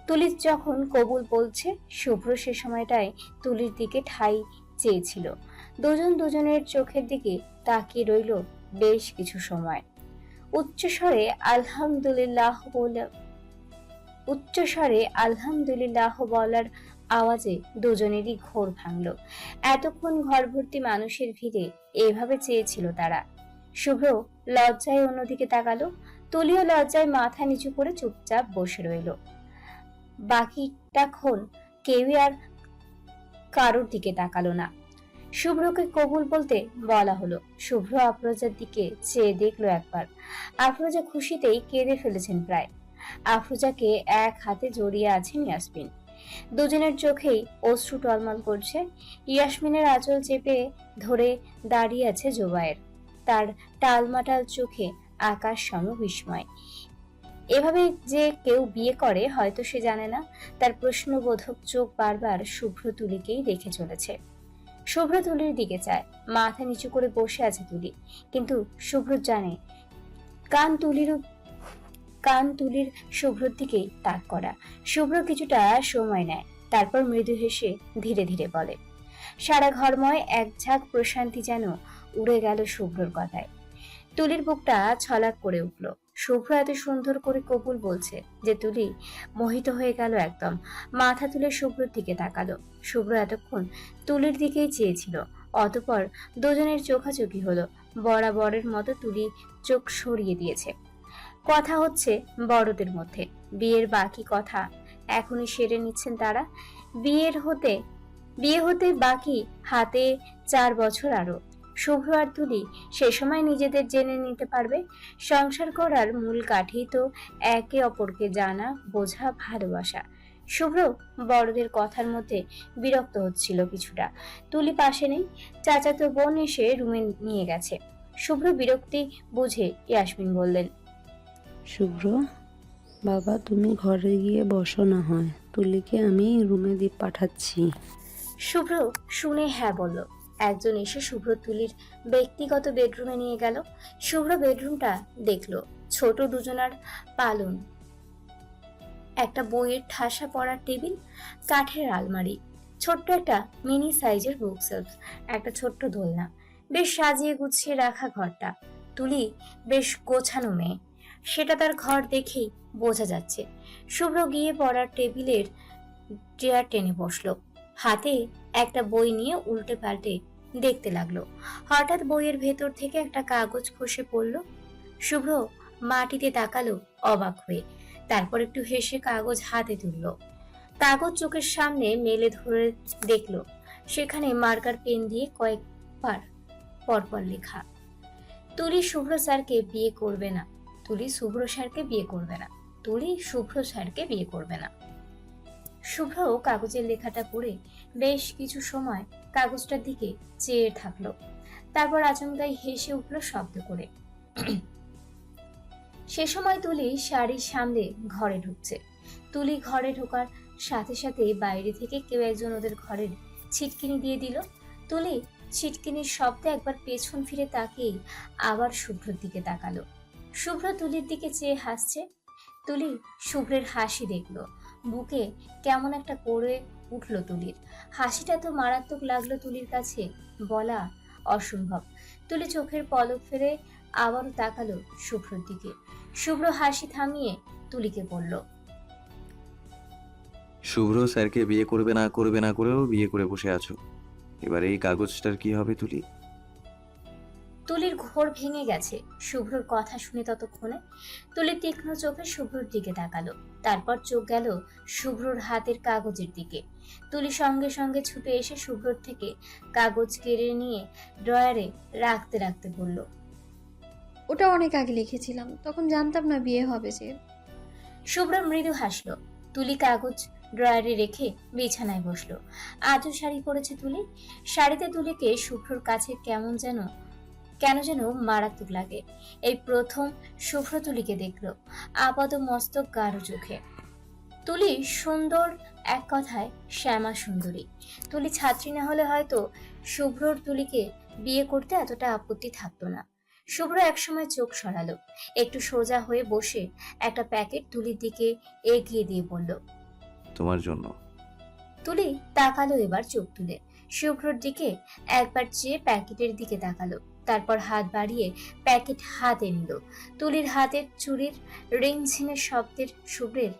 তুলি যখন কবুল বলছে, শুভ্র সে সময়টায় তুলির দিকে ঠাই চেয়েছিল। দুজন দুজনের চোখের দিকে তাকিয়ে রইল বেশ কিছু সময়। উচ্চস্বরে আলহামদুলিল্লাহ বলার আওয়াজে দুজনেরই ঘোর ভাঙল। এতক্ষণ ঘর ভর্তি মানুষের ভিড়ে এভাবে চেয়েছিল তারা। শুভ্র লজ্জায় অন্যদিকে তাকালো। তুলিও লজ্জায় মাথা নিচু করে চুপচাপ বসে রইল। বাকিটাক্ষণ কেউই আর কারোর দিকে তাকালো না। শুভ্রকে কবুল বলতে বলা হলো। শুভ্র আফরোজার দিকে চেয়ে দেখলো একবার। আফরোজা খুশিতেই কেঁদে ফেলেছেন প্রায়। আফরোজাকে এক হাতে জড়িয়ে আছেন ইয়াসমিন। দুজনের চোখেই অশ্রু টলমল করছে। ইয়াসমিনের আঁচল চেপে ধরে দাঁড়িয়ে আছে জোবায়ের। তার টালমাটাল চোখে আকাশ সম বিস্ময়। এভাবে যে কেউ বিয়ে করে হয়তো সে জানে না। তার প্রশ্নবোধক চোখ বারবার শুভ্র তুলিকেই দেখে চলেছে। শুভ্র তুলির দিকে চায়। মাথা নিচু করে বসে আছে তুলি, কিন্তু শুভ্র জানে কান তুলির শুভ্রর দিকেই তাক করা। শুভ্র কিছুটা সময় নেয়, তারপর মৃদু হেসে ধীরে ধীরে বলে। সারা ঘরময় এক ঝাঁক প্রশান্তি যেন উড়ে গেল শুভ্রর কথায়। তুলির বুকটা ছলাক করে উঠল। শুভ্র এত সুন্দর করে কবুল বলছে যে তুলি মোহিত হয়ে গেল একদম। মাথা তুলে শুভ্রর দিকে তাকালো। শুভ্র এতক্ষণ তুলির দিকেই চেয়েছিল। অতঃপর দুজনের চোখাচোখি হলো। বরাবরের মতো তুলি চোখ সরিয়ে দিয়েছে। কথা হচ্ছে বড়দের মধ্যে। বিয়ের বাকি কথা এখনই সেরে নিচ্ছেন তারা। বিয়ে হতে বাকি হাতে 4 বছর আরো। শুভ্র আর তুলি সে সময় নিজেদের জেনে নিতে পারবে। সংসার করার মূল কাঠি তো একে অপরকে জানা, বোঝা, ভালোবাসা। শুভ্র বড়দের কথার মধ্যে বিরক্ত হচ্ছিল কিছুটা। তুলি পাশে নেই। চাচাতো বোন এসে রুমে নিয়ে গেছে। শুভ্র বিরক্তি বুঝে ইয়াসমিন বললেন, শুভ্র, বাবা তুমি ঘরে গিয়ে বসো না হয়, তুলিকে আমি রুমে দিয়ে পাঠাচ্ছি। শুভ্র শুনে হ্যাঁ বলল। একজন এসে শুভ্র তুলির ব্যক্তিগত বেডরুমে নিয়ে গেল। শুভ্র বেডরুমটা দেখলো। ছোট দুজনার পালন, একটা বইয়ের ঠাসা পড়ার টেবিল, কাঠের আলমারি, ছোট্ট একটা মিনি সাইজের বুক সেলফ, একটা ছোট্ট দোলনা। বেশ সাজিয়ে গুছিয়ে রাখা ঘরটা। তুলি বেশ গোছানো মেয়ে, সেটা তার ঘর দেখেই বোঝা যাচ্ছে। শুভ্র গিয়ে পড়ার টেবিলের চেয়ার টেনে বসলো। হাতে একটা বই নিয়ে উল্টে পাল্টে দেখতে লাগলো। হঠাৎ বইয়ের ভেতর থেকে একটা কাগজ খসে পড়ল। শুভ্র মাটিতে তাকালো অবাক হয়ে, তারপর একটু হেসে কাগজ হাতে তুললো। কাগজ চোখের সামনে মেলে ধরে দেখলো, সেখানে মার্কার পেন দিয়ে কয়েকবার পরপর লেখা, তুলি শুভ্র স্যারকে বিয়ে করবে না, তুলি শুভ্র স্যারকে বিয়ে করবে না, তুলি শুভ্র স্যারকে বিয়ে করবে না। শুভ্র কাগজের লেখাটা পড়ে বেশ কিছু সময় কাগজটার দিকে চেয়ে থাকলো, তারপর আচমকাই হেসে উঠল শব্দ করে। সে সময় তুলি শাড়ির সামনে ঘরে ঢুকছে। তুলি ঘরে ঢোকার সাথে সাথে বাইরে থেকে কেউ একজন ওদের ঘরের ছিটকিনি দিয়ে দিল। তুলি ছিটকিনির শব্দে একবার পেছন ফিরে তাকিয়ে আবার শুভ্রর দিকে তাকালো। শুভ্র তুলির দিকে চেয়ে হাসছে। তুলি শুভ্রের হাসি দেখলো, বুকে কেমন একটা করে উঠল তুলির। হাসিটা তো মারাত্মক লাগলো তুলির কাছে, বলা অসম্ভব। তুলি চোখের পলক ফেলে আবারও তাকালো শুভ্রর দিকে। শুভ্র হাসি থামিয়ে তুলিকে বলল, শুভ্র স্যারকে বিয়ে করবে না করেও বিয়ে করে বসে আছো। এবার এই কাগজটার কি হবে তুলি? তুলির ঘোর ভেঙে গেছে শুভ্রর কথা শুনে। ততক্ষণে তুলি তীক্ষ্ণ চোখে শুভ্রর দিকে তাকালো, তারপর চোখ গেল শুভ্রর হাতের কাগজের দিকে। তুলি সঙ্গে সঙ্গে ছুটে এসে শুভ্রর থেকে কাগজ কেড়ে নিয়ে ড্রয়ারে রাখতে রাখতে বলল, ওটা অনেক আগে লিখেছিলাম, তখন জানতাম না বিয়ে হবে যে। শুভ্র মৃদু হাসলো। তুলি কাগজ ড্রয়ারে রেখে বিছানায় বসলো। আজও শাড়ি পরেছে তুলি। শাড়িতে তুলিকে শুভ্রর কাছে কেন যেন মারাত্মক লাগে। এই প্রথম শুভ্র তুলিকে দেখলো আপাত মস্তক গাঢ় চোখে। তুলি সুন্দর, এক কথায় শ্যামা সুন্দরী। তুলি ছাত্রী না হলে হয়তো শুভ্রর তুলিকে বিয়ে করতে এতটা আপত্তি থাকতো না। শুভ্র একসময় চোখ সরালো, একটু সোজা হয়ে বসে একটা প্যাকেট তুলির দিকে এগিয়ে দিয়ে বলল, তোমার জন্য। তুলি তাকালো এবার চোখ তুলে শুভ্রর দিকে, একবার চেয়ে প্যাকেটের দিকে তাকালো, তারপর হাত বাড়িয়ে প্যাকেট হাতে নিল। তুলির হাতের চুড়ির রিংঝিনের শব্দের শুভ্রের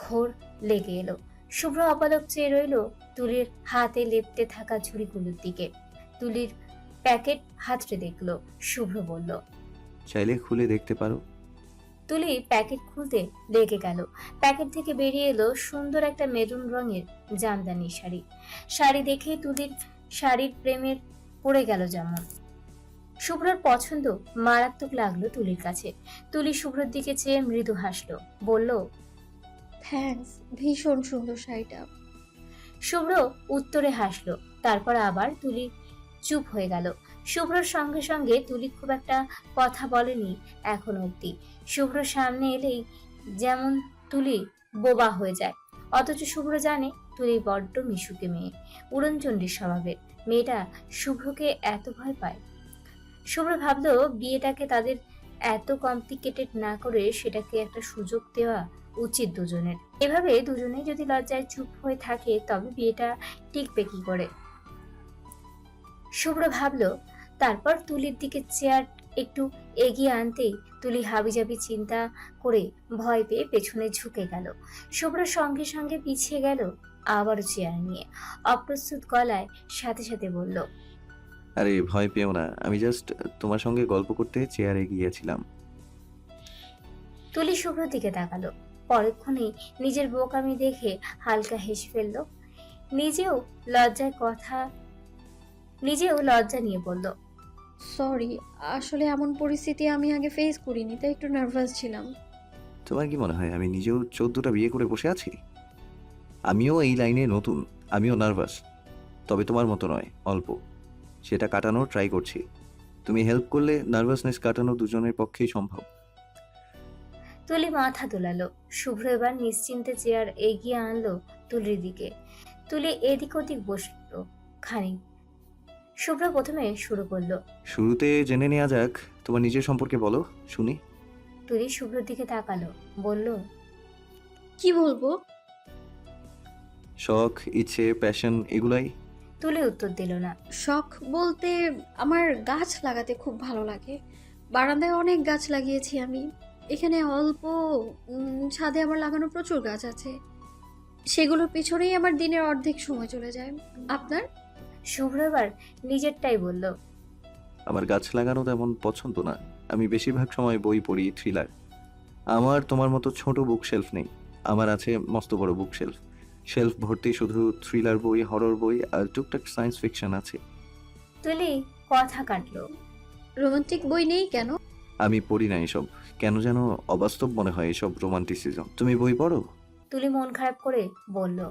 ঘোর লেগে এলো। শুভ্র অপলক চেয়ে রইল তুলির হাতে লেপ্টে থাকা ঝুড়িগুলোর দিকে। তুলির প্যাকেট হাতড়ে দেখলো। শুভ্র বলল, চাইলে খুলে দেখতে পারো। তুলি প্যাকেট খুলতে লেগে গেল। প্যাকেট থেকে বেরিয়ে এলো সুন্দর একটা মেরুন রঙের জামদানি শাড়ি। শাড়ি দেখে তুলির শাড়ির প্রেমের পড়ে গেল যেমন। শুভ্রর পছন্দ মারাত্মক লাগলো তুলির কাছে। তুলি শুভ্রর দিকে চেয়ে মৃদু হাসলো, বলল, থ্যাঙ্কস, ভীষণ সুন্দর শাড়িটা। শুভ্র উত্তরে হাসলো, তারপর আবার তুলি চুপ হয়ে গেল। শুভ্রর সঙ্গে সঙ্গে তুলি খুব একটা কথা বলেনি এখন অব্দি। শুভ্র সামনে এলেই যেমন তুলি বোবা হয়ে যায়, অথচ শুভ্র জানে তুলি বড্ড মিশুকে মেয়ে, উড়নচণ্ডীর স্বভাবের। মেয়েটা শুভ্রকে এত ভয় পায়। শুভ্র ভাবলো বিয়েটাকে তাদের এত কমপ্লিকেটেড না করে সেটাকে একটা সুযোগ দেওয়া উচিত দুজনের। এভাবে দুজনেই যদি লজ্জায় চুপ হয়ে থাকে তবে বিয়েটা টিকবে কি করে। শুভ্র ভাবলো, তারপর তুলির দিকে চেয়ার একটু এগিয়ে আনতেই তুলি হাবিজাবি চিন্তা করে ভয় পেয়ে পেছনে ঝুঁকে গেল। শুভ্র সঙ্গে সঙ্গে পিছিয়ে গেল আবারও চেয়ার নিয়ে, অপ্রস্তুত গলায় সাথে সাথে বলল, আরে ভয় পেও না, আমি জাস্ট তোমার সঙ্গে গল্প করতে চেয়ারে গিয়েছিলাম। তুলি শুভ্র দিকে তাকালো, পরক্ষণেই নিজের বোকামি দেখে হালকা হেসে ফেলল। নিজেও লজ্জা নিয়ে বলল, সরি, আসলে এমন পরিস্থিতি আমি আগে ফেস করিনি, তাই একটু নার্ভাস ছিলাম। তোমার কি মনে হয় আমি নিজেও 14টা বিয়ে করে বসে আছি? আমিও এই লাইনে নতুন, আমিও নার্ভাস, তবে তোমার মতো নয়, অল্প। সেটা কাটানোর ট্রাই করছি। তুমি হেল্প করলে নার্ভাসনেস কাটানো দুজনের পক্ষেই সম্ভব। তুলি মাথা দোলালো। শুভ্র এবার নিশ্চিন্তে চেয়ার এগিয়ে আনলো তুলির দিকে। তুলি এদিক ওদিক বসলো খানিক। শুভ্র প্রথমে শুরু করলো, শুরুতে জেনে নেওয়া যাক তোমার নিজের সম্পর্কে, বলো শুনি। তুলি শুভ্রর দিকে তাকালো, বলল, কি বলবো? শখ, ইচ্ছে, প্যাশন এগুলাই। তুলি উত্তর দিল না। শখ বলতে আমার গাছ লাগাতে খুব ভালো লাগে। বারান্দায় অনেক গাছ লাগিয়েছি আমি। এখানে অল্প ছাদে আমার লাগানো প্রচুর গাছ আছে। সেগুলোর পিছনেই আমার দিনের অর্ধেক সময় চলে যায়। আপনার? শুভ্র এবার নিজেরটাই বলল। আমার গাছ লাগানো তেমন পছন্দ না। আমি বেশিরভাগ সময় বই পড়ি, থ্রিলার। আমার তোমার মতো ছোট বুক শেলফ নেই। আমার আছে মস্ত বড় বুক শেলফ। শেলফ ভর্তি শুধু থ্রিলার বই, হরর বই আর টুকটাক সায়েন্স ফিকশন আছে। তুলি কথা কাটলো। রোমান্টিক বই নেই কেন? আমি পড়ি না এসব। কেন যেন অবাস্তব মনে হয় এসব রোমান্টিসিজম। তুমি বই পড়ো? তুলি মন খারাপ করে বলল।